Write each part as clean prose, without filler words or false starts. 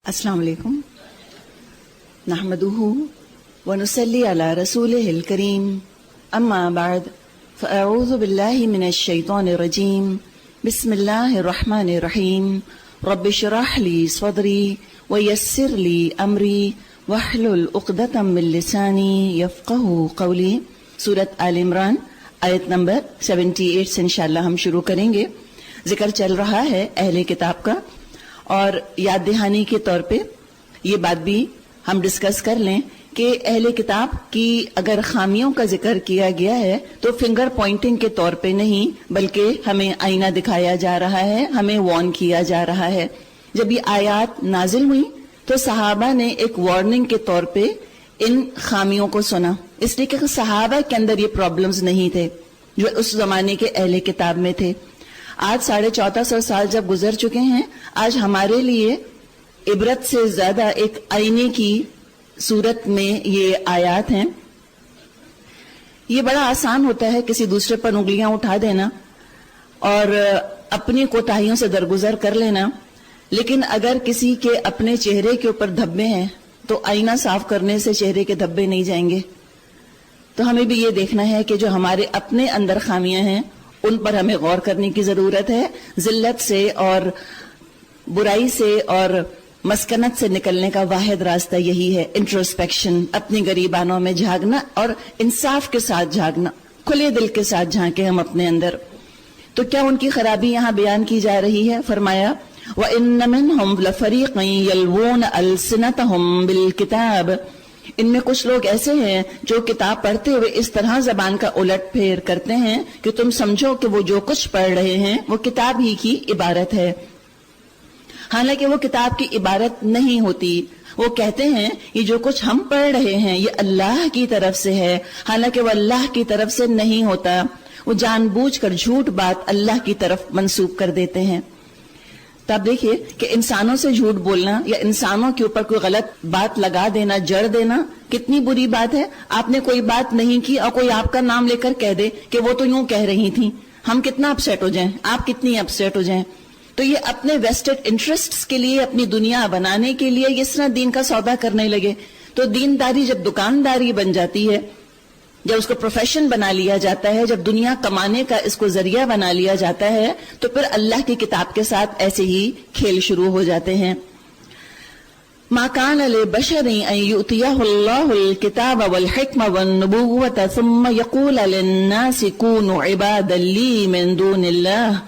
السلام علیکم نحمده ونصلي على رسوله الكريم اما بعد فاعوذ بالله من الشيطان الرجيم بسم الله الرحمن الرحيم رب اشرح لي صدري ويسر لي امري واحلل عقدة من لساني يفقهوا قولي. سورۃ آل عمران آیت نمبر 78 سے انشاءاللہ ہم شروع کریں گے. ذکر چل رہا ہے اہل کتاب کا، اور یاد دہانی کے طور پہ یہ بات بھی ہم ڈسکس کر لیں کہ اہل کتاب کی اگر خامیوں کا ذکر کیا گیا ہے تو فنگر پوائنٹنگ کے طور پہ نہیں، بلکہ ہمیں آئینہ دکھایا جا رہا ہے، ہمیں وارن کیا جا رہا ہے. جب یہ آیات نازل ہوئی تو صحابہ نے ایک وارننگ کے طور پہ ان خامیوں کو سنا، اس لیے کہ صحابہ کے اندر یہ پرابلمز نہیں تھے جو اس زمانے کے اہل کتاب میں تھے. آج 1450 سال جب گزر چکے ہیں، آج ہمارے لیے عبرت سے زیادہ ایک آئینے کی صورت میں یہ آیات ہیں. یہ بڑا آسان ہوتا ہے کسی دوسرے پر انگلیاں اٹھا دینا اور اپنی کوتاہیوں سے درگزر کر لینا، لیکن اگر کسی کے اپنے چہرے کے اوپر دھبے ہیں تو آئینہ صاف کرنے سے چہرے کے دھبے نہیں جائیں گے. تو ہمیں بھی یہ دیکھنا ہے کہ جو ہمارے اپنے اندر خامیاں ہیں ان پر ہمیں غور کرنے کی ضرورت ہے. ذلت سے اور برائی سے اور مسکنت سے نکلنے کا واحد راستہ یہی ہے، انٹروسپیکشن، اپنی گریبانوں میں جھانکنا اور انصاف کے ساتھ جھانکنا، کھلے دل کے ساتھ جھانکے ہم اپنے اندر. تو کیا ان کی خرابی یہاں بیان کی جا رہی ہے؟ فرمایا وَإِنَّ مِنْهُمْ لَفَرِيقًا يَلْوُونَ أَلْسِنَتَهُمْ بِالْكِتَابِ، ان میں کچھ لوگ ایسے ہیں جو کتاب پڑھتے ہوئے اس طرح زبان کا الٹ پھیر کرتے ہیں کہ تم سمجھو کہ وہ جو کچھ پڑھ رہے ہیں وہ کتاب ہی کی عبارت ہے، حالانکہ وہ کتاب کی عبارت نہیں ہوتی. وہ کہتے ہیں یہ جو کچھ ہم پڑھ رہے ہیں یہ اللہ کی طرف سے ہے، حالانکہ وہ اللہ کی طرف سے نہیں ہوتا. وہ جان بوجھ کر جھوٹ بات اللہ کی طرف منسوب کر دیتے ہیں. تو آپ دیکھیے کہ انسانوں سے جھوٹ بولنا یا انسانوں کے اوپر کوئی غلط بات لگا دینا، جڑ دینا، کتنی بری بات ہے. آپ نے کوئی بات نہیں کی اور کوئی آپ کا نام لے کر کہہ دے کہ وہ تو یوں کہہ رہی تھیں، ہم کتنا اپسیٹ ہو جائیں، آپ کتنی اپسیٹ ہو جائیں. تو یہ اپنے ویسٹڈ انٹرسٹس کے لیے، اپنی دنیا بنانے کے لیے اس طرح دین کا سودا کرنے لگے. تو دینداری جب دکانداری بن جاتی ہے، جب اس کو پروفیشن بنا لیا جاتا ہے، جب دنیا کمانے کا اس کو ذریعہ بنا لیا جاتا ہے، تو پھر اللہ کی کتاب کے ساتھ ایسے ہی کھیل شروع ہو جاتے ہیں. ما كان لبشر ان يؤتيه الله الكتاب والحكمة والنبوة ثم يقول للناس كونوا عبادا لي من دون الله.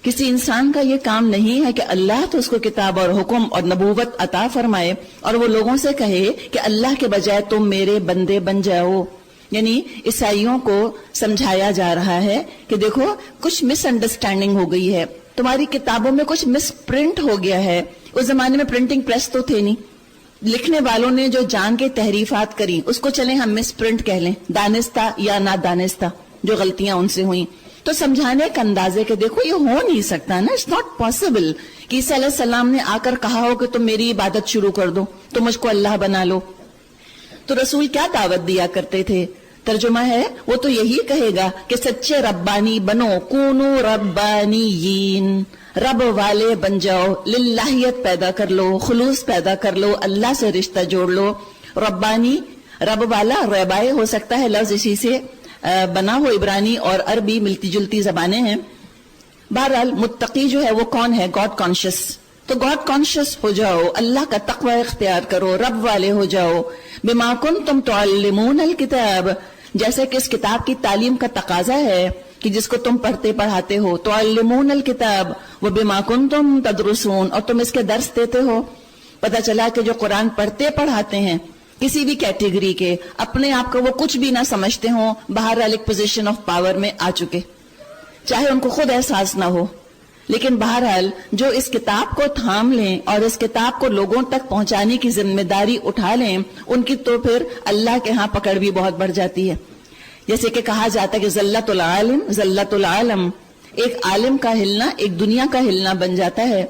کسی انسان کا یہ کام نہیں ہے کہ اللہ تو اس کو کتاب اور حکم اور نبوت عطا فرمائے اور وہ لوگوں سے کہے کہ اللہ کے بجائے تم میرے بندے بن جاؤ. یعنی عیسائیوں کو سمجھایا جا رہا ہے کہ دیکھو کچھ مس انڈرسٹینڈنگ ہو گئی ہے، تمہاری کتابوں میں کچھ مس پرنٹ ہو گیا ہے. اس زمانے میں پرنٹنگ پریس تو تھے نہیں، لکھنے والوں نے جو جان کے تحریفات کری اس کو چلیں ہم مس پرنٹ کہہ لیں، دانستہ یا نادانستہ جو غلطیاں ان سے ہوئیں. تو سمجھانے کا اندازے کہ دیکھو یہ ہو نہیں سکتا نا، اٹس ناٹ پاسبل کہ عیسیٰ علیہ السلام نے آ کر کہا ہو کہ تم میری عبادت شروع کر دو، تو مجھ کو اللہ بنا لو. تو رسول کیا دعوت دیا کرتے تھے؟ ترجمہ ہے وہ تو یہی کہے گا کہ سچے ربانی بنو، کونو ربانیین، رب والے بن جاؤ، للہیت پیدا کر لو، خلوص پیدا کر لو، اللہ سے رشتہ جوڑ لو. ربانی رب والا، ربائے ہو سکتا ہے لفظ اسی سے بنا ہو، عبرانی اور عربی ملتی جلتی زبانیں ہیں. بہرحال متقی جو ہے وہ کون ہے؟ God conscious. تو گاڈ کانشیس ہو جاؤ، اللہ کا تقوی اختیار کرو، رب والے ہو جاؤ. بما کنتم تعلمون الکتاب، جیسے کہ اس کتاب کی تعلیم کا تقاضا ہے کہ جس کو تم پڑھتے پڑھاتے ہو. تعلمون الکتاب وبما کنتم تدرسون، اور تم اس کے درس دیتے ہو. پتہ چلا کہ جو قرآن پڑھتے پڑھاتے ہیں کسی بھی کیٹیگری کے، اپنے آپ کو وہ کچھ بھی نہ سمجھتے ہوں، بہرحال ایک پوزیشن آف پاور میں آ چکے، چاہے ان کو خود احساس نہ ہو، لیکن بہرحال جو اس کتاب کو تھام لیں اور اس کتاب کو لوگوں تک پہنچانے کی ذمہ داری اٹھا لیں، ان کی تو پھر اللہ کے ہاں پکڑ بھی بہت بڑھ جاتی ہے. جیسے کہ کہا جاتا ہے کہ ذلت العالم ذلت العالم، ایک عالم کا ہلنا ایک دنیا کا ہلنا بن جاتا ہے.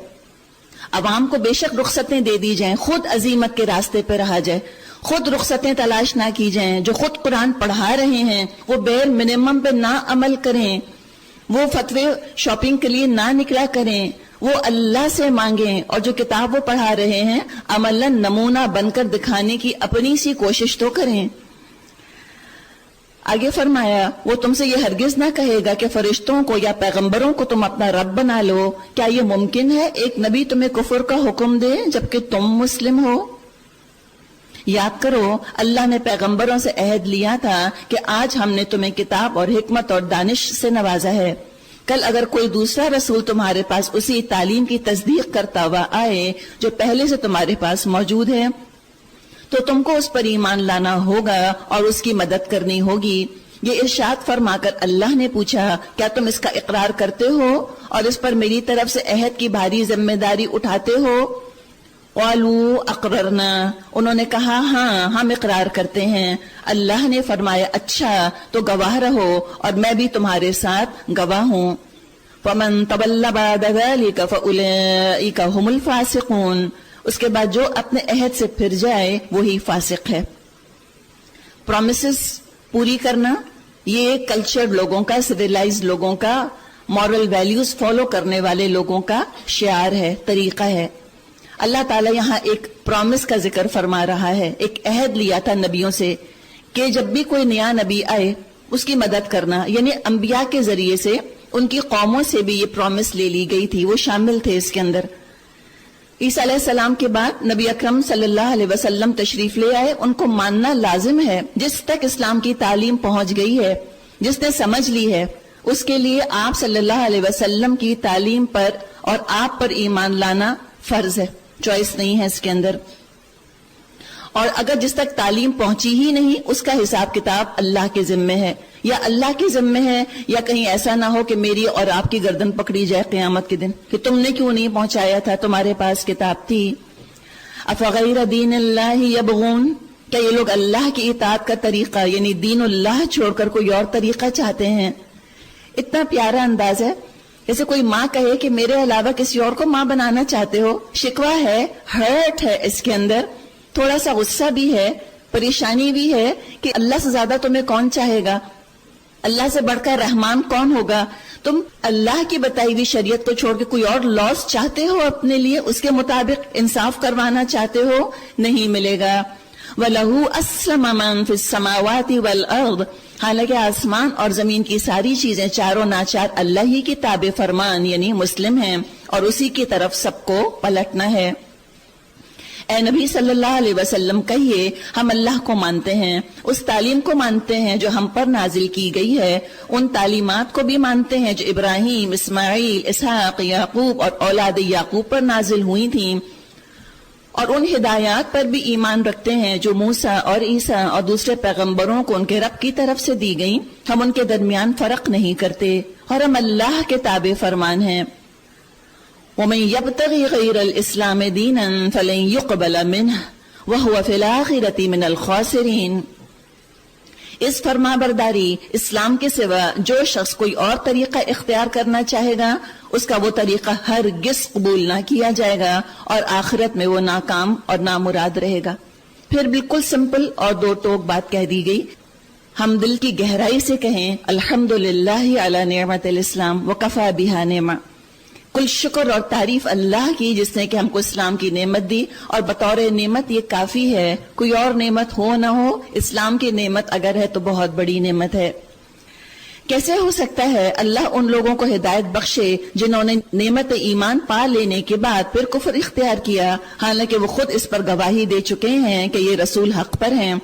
عوام کو بے شک رخصتیں دے دی جائیں، خود عزیمت کے راستے پہ رہا جائے، خود رخصتیں تلاش نہ کی جائیں. جو خود قرآن پڑھا رہے ہیں وہ بیر منیمم پہ نہ عمل کریں، وہ فتوے شاپنگ کے لیے نہ نکلا کریں، وہ اللہ سے مانگیں اور جو کتاب وہ پڑھا رہے ہیں عملاً نمونہ بن کر دکھانے کی اپنی سی کوشش تو کریں. آگے فرمایا وہ تم سے یہ ہرگز نہ کہے گا کہ فرشتوں کو یا پیغمبروں کو تم اپنا رب بنا لو. کیا یہ ممکن ہے ایک نبی تمہیں کفر کا حکم دے جبکہ تم مسلم ہو؟ یاد کرو اللہ نے پیغمبروں سے عہد لیا تھا کہ آج ہم نے تمہیں کتاب اور حکمت اور دانش سے نوازا ہے. کل اگر کوئی دوسرا رسول تمہارے پاس اسی تعلیم کی تصدیق کرتا ہوا آئے جو پہلے سے تمہارے پاس موجود ہے تو تم کو اس پر ایمان لانا ہوگا اور اس کی مدد کرنی ہوگی. یہ ارشاد فرما کر اللہ نے پوچھا کیا تم اس کا اقرار کرتے ہو اور اس پر میری طرف سے عہد کی بھاری ذمہ داری اٹھاتے ہو؟ قالوا اقررنا، انہوں نے کہا ہاں ہم اقرار کرتے ہیں. اللہ نے فرمایا اچھا تو گواہ رہو اور میں بھی تمہارے ساتھ گواہ ہوں. فمن تولى بعد ذلك فاولئك هم الفاسقون، اس کے بعد جو اپنے عہد سے پھر جائے وہی فاسق ہے. پرومسز پوری کرنا یہ کلچر لوگوں کا، سویلائز لوگوں کا، مورل ویلیوز فالو کرنے والے لوگوں کا شعار ہے، طریقہ ہے. اللہ تعالیٰ یہاں ایک پرومس کا ذکر فرما رہا ہے. ایک عہد لیا تھا نبیوں سے کہ جب بھی کوئی نیا نبی آئے اس کی مدد کرنا، یعنی انبیاء کے ذریعے سے ان کی قوموں سے بھی یہ پرومس لے لی گئی تھی، وہ شامل تھے اس کے اندر. عیسیٰ علیہ السلام کے بعد نبی اکرم صلی اللہ علیہ وسلم تشریف لے آئے. ان کو ماننا لازم ہے. جس تک اسلام کی تعلیم پہنچ گئی ہے، جس نے سمجھ لی ہے، اس کے لیے آپ صلی اللہ علیہ وسلم کی تعلیم پر اور آپ پر ایمان لانا فرض ہے، چوائس نہیں ہے اس کے اندر. اور اگر جس تک تعلیم پہنچی ہی نہیں اس کا حساب کتاب اللہ کے ذمے ہے، یا اللہ کے ذمے ہے، یا کہیں ایسا نہ ہو کہ میری اور آپ کی گردن پکڑی جائے قیامت کے دن کہ تم نے کیوں نہیں پہنچایا تھا، تمہارے پاس کتاب تھی. افغیر دین اللہ یبغون، کیا یہ لوگ اللہ کی اطاعت کا طریقہ یعنی دین اللہ چھوڑ کر کوئی اور طریقہ چاہتے ہیں؟ اتنا پیارا انداز ہے، جیسے کوئی ماں کہے کہ میرے علاوہ کسی اور کو ماں بنانا چاہتے ہو. شکوہ ہے، ہرٹ ہے اس کے اندر، تھوڑا سا غصہ بھی ہے، پریشانی بھی ہے کہ اللہ سے زیادہ تمہیں کون چاہے گا، اللہ سے بڑھ کر رحمان کون ہوگا. تم اللہ کی بتائی ہوئی شریعت کو چھوڑ کے کوئی اور لاس چاہتے ہو اپنے لیے، اس کے مطابق انصاف کروانا چاہتے ہو، نہیں ملے گا. وَلَهُ أَسْلَمَ مَن فِي السَّمَاوَاتِ وَالْأَرْضِ، حالانکہ آسمان اور زمین کی ساری چیزیں چاروں ناچار اللہ ہی کی تابع فرمان یعنی مسلم ہیں اور اسی کی طرف سب کو پلٹنا ہے. اے نبی صلی اللہ علیہ وسلم کہیے ہم اللہ کو مانتے ہیں، اس تعلیم کو مانتے ہیں جو ہم پر نازل کی گئی ہے، ان تعلیمات کو بھی مانتے ہیں جو ابراہیم، اسماعیل، اسحاق، یعقوب اور اولاد یعقوب پر نازل ہوئی تھیں، اور ان ہدایات پر بھی ایمان رکھتے ہیں جو موسیٰ اور عیسیٰ اور دوسرے پیغمبروں کو ان کے رب کی طرف سے دی گئیں. ہم ان کے درمیان فرق نہیں کرتے اور ہم اللہ کے تابع فرمان ہیں. وَمَن يَبْتَغِ غَيْرَ الْإِسْلَامِ دِينًا فَلَن يُقْبَلَ مِنْهُ وَهُوَ فِي الْآخِرَةِ مِنَ الْخَاسِرِينَ. اس فرما برداری اسلام کے سوا جو شخص کوئی اور طریقہ اختیار کرنا چاہے گا اس کا وہ طریقہ ہرگز قبول نہ کیا جائے گا اور آخرت میں وہ ناکام اور نامراد رہے گا. پھر بالکل سمپل اور دو ٹوک بات کہہ دی گئی. ہم دل کی گہرائی سے کہیں الحمدللہ علی نعمت الاسلام وکفا بہا نعمہ. کل شکر اور تعریف اللہ کی جس نے کہ ہم کو اسلام کی نعمت دی، اور بطور نعمت یہ کافی ہے. کوئی اور نعمت ہو نہ ہو، اسلام کی نعمت اگر ہے تو بہت بڑی نعمت ہے. کیسے ہو سکتا ہے اللہ ان لوگوں کو ہدایت بخشے جنہوں نے نعمت ایمان پا لینے کے بعد پھر کفر اختیار کیا، حالانکہ وہ خود اس پر گواہی دے چکے ہیں کہ یہ رسول حق پر ہیں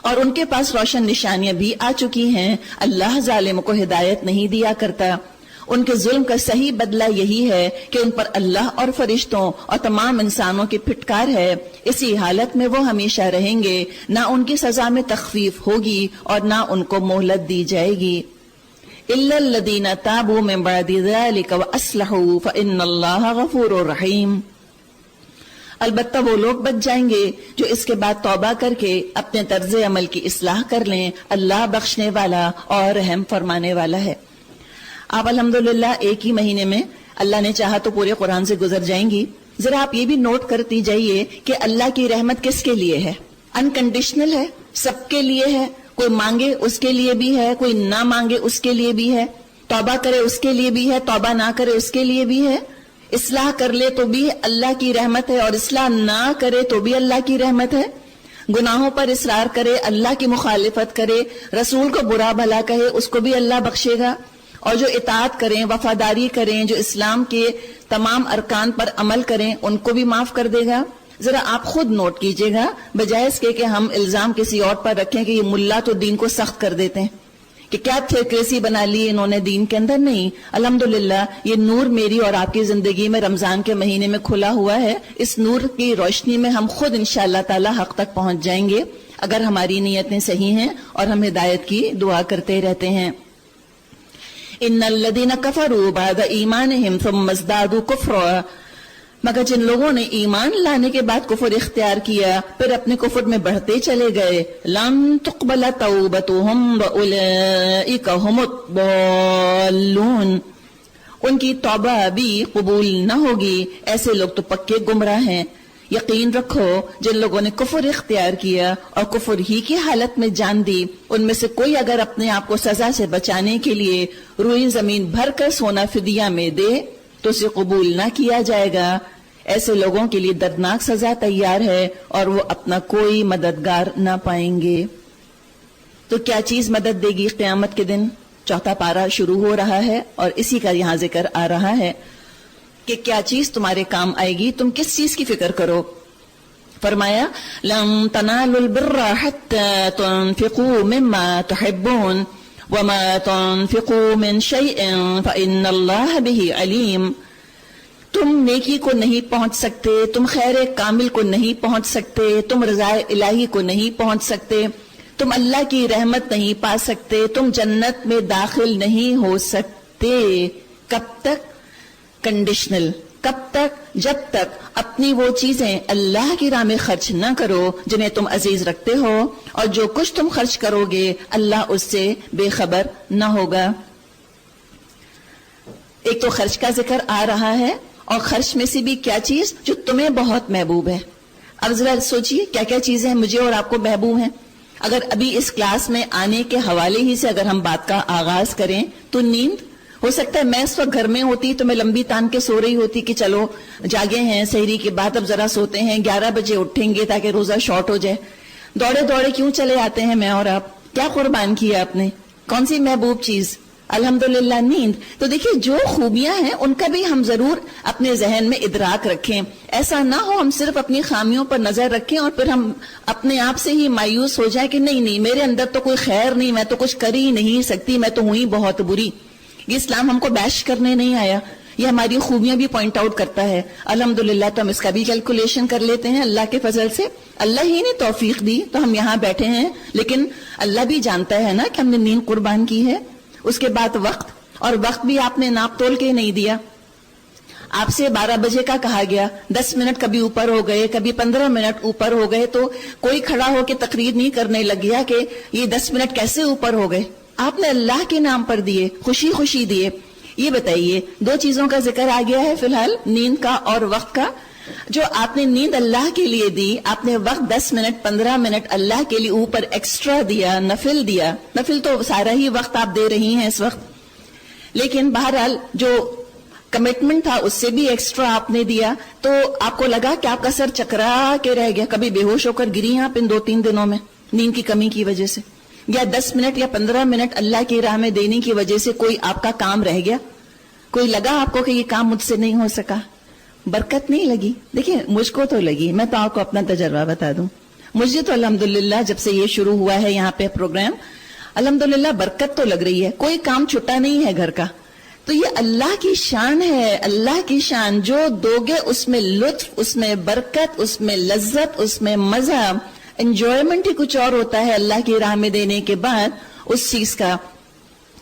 اور ان کے پاس روشن نشانیاں بھی آ چکی ہیں. اللہ ظالموں کو ہدایت نہیں دیا کرتا. ان کے ظلم کا صحیح بدلہ یہی ہے کہ ان پر اللہ اور فرشتوں اور تمام انسانوں کی پھٹکار ہے. اسی حالت میں وہ ہمیشہ رہیں گے، نہ ان کی سزا میں تخفیف ہوگی اور نہ ان کو مہلت دی جائے گی. إِلَّا الَّذِينَ تَابُوا مِن بَعْدِ ذَلِكَ وَأَصْلَحُوا فَإِنَّ اللَّهَ غَفُورٌ رَحِيمٌ. البتہ وہ لوگ بچ جائیں گے جو اس کے بعد توبہ کر کے اپنے طرز عمل کی اصلاح کر لیں. اللہ بخشنے والا اور رحم فرمانے والا ہے. آپ الحمدللہ ایک ہی مہینے میں اللہ نے چاہا تو پورے قرآن سے گزر جائیں گی. ذرا آپ یہ بھی نوٹ کرتی جائیے کہ اللہ کی رحمت کس کے لیے ہے؟ انکنڈیشنل ہے، سب کے لیے ہے. کوئی مانگے اس کے لیے بھی ہے، کوئی نہ مانگے اس کے لیے بھی ہے. توبہ کرے اس کے لیے بھی ہے، توبہ نہ کرے اس کے لیے بھی ہے، اصلاح کر لے تو بھی اللہ کی رحمت ہے، اور اصلاح نہ کرے تو بھی اللہ کی رحمت ہے، گناہوں پر اصرار کرے، اللہ کی مخالفت کرے، رسول کو برا بھلا کہے، اس کو بھی اللہ بخشے گا، اور جو اطاعت کریں، وفاداری کریں، جو اسلام کے تمام ارکان پر عمل کریں، ان کو بھی معاف کر دے گا۔ ذرا آپ خود نوٹ کیجئے گا، بجائے اس کے کہ ہم الزام کسی اور پر رکھیں کہ یہ ملا تو دین کو سخت کر دیتے ہیں، کہ کیا تھیوکریسی بنا لی انہوں نے دین کے اندر۔ نہیں، الحمدللہ یہ نور میری اور آپ کی زندگی میں رمضان کے مہینے میں کھلا ہوا ہے، اس نور کی روشنی میں ہم خود انشاءاللہ تعالی حق تک پہنچ جائیں گے اگر ہماری نیتیں صحیح ہیں اور ہم ہدایت کی دعا کرتے رہتے ہیں۔ ان الذین کفروا بعد ایمانہم ثم ازدادوا کفرا، مگر جن لوگوں نے ایمان لانے کے بعد کفر اختیار کیا پھر اپنے کفر میں بڑھتے چلے گئے، لن تقبل توبتهم واولئک هم الضالون، ان کی توبہ بھی قبول نہ ہوگی، ایسے لوگ تو پکے گمراہ ہیں۔ یقین رکھو جن لوگوں نے کفر اختیار کیا اور کفر ہی کی حالت میں جان دی، ان میں سے کوئی اگر اپنے آپ کو سزا سے بچانے کے لیے روئی زمین بھر کر سونا فدیہ میں دے تو اسے قبول نہ کیا جائے گا۔ ایسے لوگوں کے لیے دردناک سزا تیار ہے اور وہ اپنا کوئی مددگار نہ پائیں گے۔ تو کیا چیز مدد دے گی قیامت کے دن؟ چوتھا پارہ شروع ہو رہا ہے اور اسی کا یہاں ذکر آ رہا ہے کہ کیا چیز تمہارے کام آئے گی، تم کس چیز کی فکر کرو۔ فرمایا لن تنالوا البر حتى تنفقوا مما تحبون وما تنفقوا من شيء فإن الله به عليم، تم نیکی کو نہیں پہنچ سکتے، تم خیر کامل کو نہیں پہنچ سکتے، تم رضا الہی کو نہیں پہنچ سکتے، تم اللہ کی رحمت نہیں پا سکتے، تم جنت میں داخل نہیں ہو سکتے۔ کب تک؟ کنڈیشنل، کب تک؟ جب تک اپنی وہ چیزیں اللہ کی راہ میں خرچ نہ کرو جنہیں تم عزیز رکھتے ہو، اور جو کچھ تم خرچ کرو گے اللہ اس سے بے خبر نہ ہوگا۔ ایک تو خرچ کا ذکر آ رہا ہے، اور خرچ میں سے بھی کیا چیز جو تمہیں بہت محبوب ہے۔ اب ذرا سوچئے کیا کیا چیزیں مجھے اور آپ کو محبوب ہیں۔ اگر ابھی اس کلاس میں آنے کے حوالے ہی سے اگر ہم بات کا آغاز کریں تو نیند، ہو سکتا ہے میں اس وقت گھر میں ہوتی تو میں لمبی تان کے سو رہی ہوتی کہ چلو جاگے ہیں سحری کے بعد اب ذرا سوتے ہیں، 11 بجے اٹھیں گے تاکہ روزہ شارٹ ہو جائے۔ دوڑے دوڑے کیوں چلے آتے ہیں میں اور آپ؟ کیا قربان کیا آپ نے؟ کون سی محبوب چیز؟ الحمدللہ نیند۔ تو دیکھیے جو خوبیاں ہیں ان کا بھی ہم ضرور اپنے ذہن میں ادراک رکھیں، ایسا نہ ہو ہم صرف اپنی خامیوں پر نظر رکھیں اور پھر ہم اپنے آپ سے ہی مایوس ہو جائیں کہ نہیں میرے اندر تو کوئی خیر نہیں، میں تو کچھ کر ہی نہیں سکتی، میں تو ہوں ہی بہت بری۔ یہ اسلام ہم کو بیش کرنے نہیں آیا، یہ ہماری خوبیاں بھی پوائنٹ آؤٹ کرتا ہے۔ الحمدللہ تو ہم اس کا بھی کیلکولیشن کر لیتے ہیں اللہ کے فضل سے، اللہ ہی نے توفیق دی تو ہم یہاں بیٹھے ہیں، لیکن اللہ بھی جانتا ہے نا کہ ہم نے نیند قربان کی ہے۔ اس کے بعد وقت، اور وقت بھی آپ نے ناپ تول کے نہیں دیا۔ آپ سے 12 بجے کا کہا گیا، 10 منٹ کبھی اوپر ہو گئے، کبھی 15 منٹ اوپر ہو گئے، تو کوئی کھڑا ہو کے تقریر نہیں کرنے لگ گیا کہ یہ 10 منٹ کیسے اوپر ہو گئے۔ آپ نے اللہ کے نام پر دیے، خوشی خوشی دیے۔ یہ بتائیے 2 چیزوں کا ذکر آ گیا ہے فی الحال، نیند کا اور وقت کا۔ جو آپ نے نیند اللہ کے لیے دی، آپ نے وقت 10 منٹ 15 منٹ اللہ کے لیے اوپر ایکسٹرا دیا، نفل دیا۔ نفل تو سارا ہی وقت آپ دے رہی ہیں اس وقت، لیکن بہرحال جو کمٹمنٹ تھا اس سے بھی ایکسٹرا آپ نے دیا، تو آپ کو لگا کہ آپ کا سر چکرا کے رہ گیا، کبھی بے ہوش ہو کر گری آپ ان 2-3 دنوں میں نیند کی کمی کی وجہ سے، یا 10 منٹ یا 15 منٹ اللہ کی راہ میں دینے کی وجہ سے کوئی آپ کا کام رہ گیا، کوئی لگا آپ کو کہ یہ کام مجھ سے نہیں ہو سکا، برکت نہیں لگی؟ دیکھیں مجھ کو تو لگی، میں تو آپ کو اپنا تجربہ بتا دوں، مجھے تو الحمدللہ جب سے یہ شروع ہوا ہے یہاں پہ پروگرام، الحمدللہ برکت تو لگ رہی ہے، کوئی کام چھٹا نہیں ہے گھر کا۔ تو یہ اللہ کی شان ہے، اللہ کی شان، جو دو گے اس میں لطف، اس میں برکت، اس میں لذت، اس میں مزہ، انجوائمنٹ ہی کچھ اور ہوتا ہے اللہ کی راہ میں دینے کے بعد اس چیز کا۔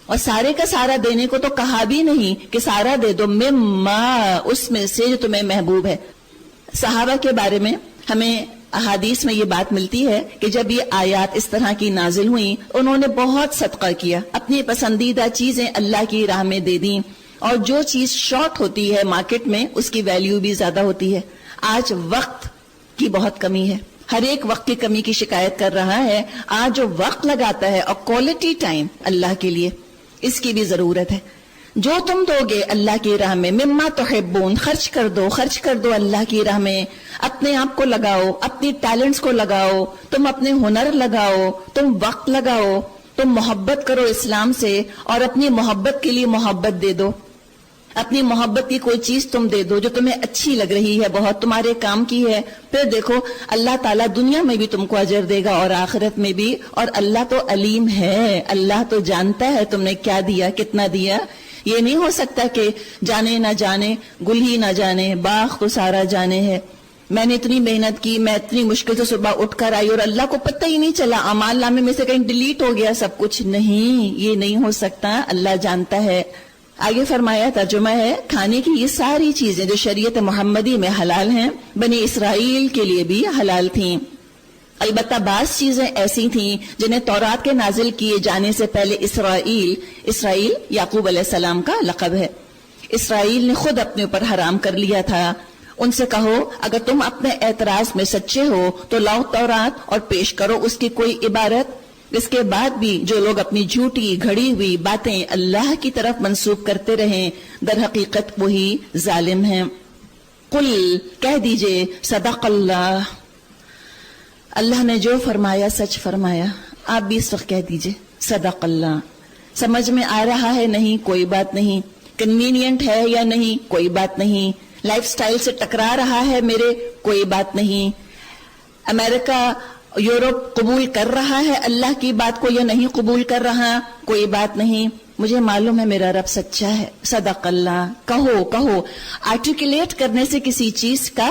اور سارے کا سارا دینے کو تو کہا بھی نہیں کہ سارا دے دو، مما، اس میں سے جو تمہیں محبوب ہے۔ صحابہ کے بارے میں ہمیں احادیث میں یہ بات ملتی ہے کہ جب یہ آیات اس طرح کی نازل ہوئیں، انہوں نے بہت صدقہ کیا، اپنی پسندیدہ چیزیں اللہ کی راہ میں دے دیں، اور جو چیز شارٹ ہوتی ہے مارکیٹ میں اس کی ویلیو بھی زیادہ ہوتی ہے۔ آج وقت کی بہت کمی ہے، ہر ایک وقت کی کمی کی شکایت کر رہا ہے۔ آج جو وقت لگاتا ہے اور کوالٹی ٹائم اللہ کے لیے، اس کی بھی ضرورت ہے. جو تم دو گے اللہ کی راہ میں، مما تحبون، خرچ کر دو اللہ کی راہ میں. اپنے آپ کو لگاؤ، اپنی ٹیلنٹس کو لگاؤ، تم اپنے ہنر لگاؤ، تم وقت لگاؤ، تم محبت کرو اسلام سے، اور اپنی محبت کے لیے محبت دے دو. اپنی محبت کی کوئی چیز تم دے دو جو تمہیں اچھی لگ رہی ہے، بہت تمہارے کام کی ہے. پھر دیکھو اللہ تعالیٰ دنیا میں بھی تم کو اجر دے گا اور آخرت میں بھی. اور اللہ تو علیم ہے، اللہ تو جانتا ہے تم نے کیا دیا، کتنا دیا. یہ نہیں ہو سکتا کہ جانے نہ جانے، گل ہی نہ جانے، باغ تو سارا جانے ہے. میں نے اتنی محنت کی، میں اتنی مشکل سے صبح اٹھ کر آئی اور اللہ کو پتہ ہی نہیں چلا، اعمال نامے میں سے کہیں ڈیلیٹ ہو گیا سب کچھ. نہیں، یہ نہیں ہو سکتا، اللہ جانتا ہے. آگے فرمایا ترجمہ ہے، کھانے کی یہ ساری چیزیں جو شریعت محمدی میں حلال ہیں بنی اسرائیل کے لیے بھی حلال تھیں. البتہ بعض چیزیں ایسی تھیں جنہیں تورات کے نازل کیے جانے سے پہلے اسرائیل یعقوب علیہ السلام کا لقب ہے. اسرائیل نے خود اپنے اوپر حرام کر لیا تھا. ان سے کہو اگر تم اپنے اعتراض میں سچے ہو تو لاؤ تورات اور پیش کرو اس کی کوئی عبارت. اس کے بعد بھی جو لوگ اپنی جھوٹی گھڑی ہوئی باتیں اللہ کی طرف منسوب کرتے رہیں در حقیقت وہی ظالم ہیں. قل، کہہ دیجئے، صدق اللہ، اللہ نے جو فرمایا سچ فرمایا. آپ بھی اس وقت کہہ دیجئے صدق اللہ. سمجھ میں آ رہا ہے نہیں، کوئی بات نہیں. کنوینینٹ ہے یا نہیں، کوئی بات نہیں. لائف سٹائل سے ٹکرا رہا ہے میرے، کوئی بات نہیں. امریکہ یورپ قبول کر رہا ہے اللہ کی بات کو یا نہیں قبول کر رہا، کوئی بات نہیں. مجھے معلوم ہے میرا رب سچا ہے. صدق اللہ. کہو. آرٹیکولیٹ کرنے سے کسی چیز کا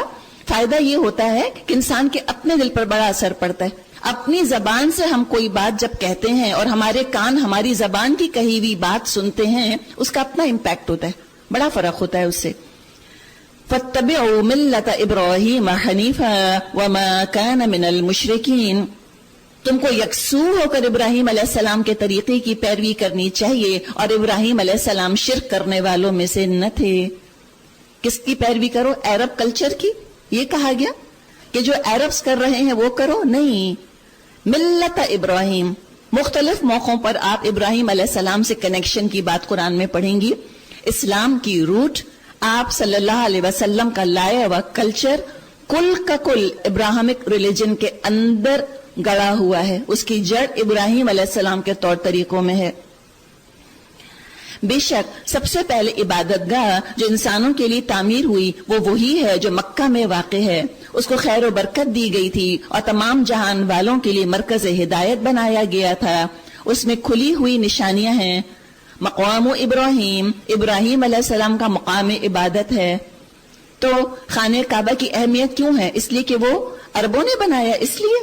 فائدہ یہ ہوتا ہے کہ انسان کے اپنے دل پر بڑا اثر پڑتا ہے. اپنی زبان سے ہم کوئی بات جب کہتے ہیں اور ہمارے کان ہماری زبان کی کہی ہوئی بات سنتے ہیں، اس کا اپنا امپیکٹ ہوتا ہے، بڑا فرق ہوتا ہے اس سے. فاتبعوا ملت ابراہیم حنیفا وما کان من المشرکین. تم کو یکسو ہو کر ابراہیم علیہ السلام کے طریقے کی پیروی کرنی چاہیے، اور ابراہیم علیہ السلام شرک کرنے والوں میں سے نہ تھے. کس کی پیروی کرو؟ عرب کلچر کی. یہ کہا گیا کہ جو عربز کر رہے ہیں وہ کرو؟ نہیں. ملت ابراہیم. مختلف موقعوں پر آپ ابراہیم علیہ السلام سے کنیکشن کی بات قرآن میں پڑھیں گی. اسلام کی روٹ، آپ صلی اللہ علیہ وسلم کا لایا ہوا کلچر کل کا کل ابراہمک ریلیجن کے اندر گڑا ہوا ہے. اس کی جڑ ابراہیم علیہ السلام کے طور طریقوں میں ہے. بے شک سب سے پہلے عبادت گاہ جو انسانوں کے لیے تعمیر ہوئی وہ وہی ہے جو مکہ میں واقع ہے. اس کو خیر و برکت دی گئی تھی اور تمام جہان والوں کے لیے مرکز ہدایت بنایا گیا تھا. اس میں کھلی ہوئی نشانیاں ہیں. مقام ابراہیم، ابراہیم علیہ السلام کا مقام عبادت ہے. تو خانہ کعبہ کی اہمیت کیوں ہے؟ اس لیے کہ وہ عربوں نے بنایا. اس لیے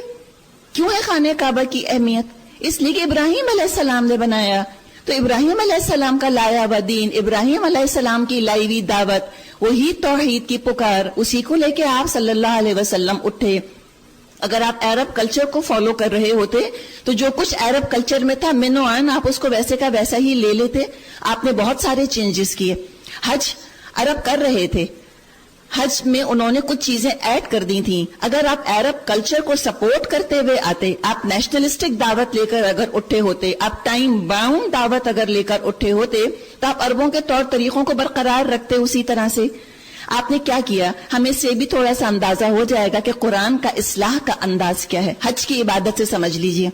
کیوں ہے خانہ کعبہ کی اہمیت؟ اس لیے کہ ابراہیم علیہ السلام نے بنایا. تو ابراہیم علیہ السلام کا لایا ہوا دین، ابراہیم علیہ السلام کی لائی ہوئی دعوت، وہی توحید کی پکار، اسی کو لے کے آپ صلی اللہ علیہ وسلم اٹھے. اگر آپ عرب کلچر کو فالو کر رہے ہوتے تو جو کچھ عرب کلچر میں تھا من و عن آپ اس کو ویسے کا ویسا ہی لے لیتے. آپ نے بہت سارے چینجز کیے. حج عرب کر رہے تھے، حج میں انہوں نے کچھ چیزیں ایڈ کر دی تھیں. اگر آپ عرب کلچر کو سپورٹ کرتے ہوئے آتے، آپ نیشنلسٹک دعوت لے کر اگر اٹھے ہوتے، آپ ٹائم باؤنڈ دعوت اگر لے کر اٹھے ہوتے، تو آپ عربوں کے طور طریقوں کو برقرار رکھتے اسی طرح سے. آپ نے کیا کیا؟ ہمیں سے بھی تھوڑا سا اندازہ ہو جائے گا کہ قرآن کا اصلاح کا انداز کیا ہے. حج کی عبادت سے سمجھ لیجئے،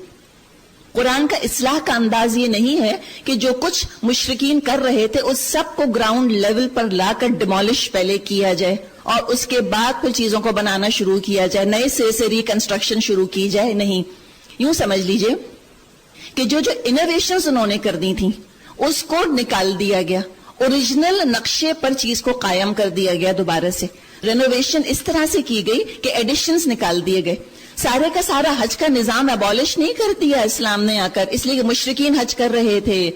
قرآن کا اصلاح کا انداز یہ نہیں ہے کہ جو کچھ مشرکین کر رہے تھے اس سب کو گراؤنڈ لیول پر لا کر ڈیمولش پہلے کیا جائے اور اس کے بعد پھر چیزوں کو بنانا شروع کیا جائے، نئے سرے سے ریکنسٹرکشن شروع کی جائے. نہیں، یوں سمجھ لیجئے کہ جو انوویشنز انہوں نے کر دی تھیں اس کو نکال دیا گیا، اوریجنل نقشے پر چیز کو قائم کر دیا گیا. دوبارہ سے رینوویشن اس طرح سے کی گئی کہ ایڈیشنز نکال دیے گئے. سارے کا سارا حج کا نظام ایبولش نہیں کر دیا اسلام نے آ کر، اس لیے کہ مشرکین حج کر رہے تھے.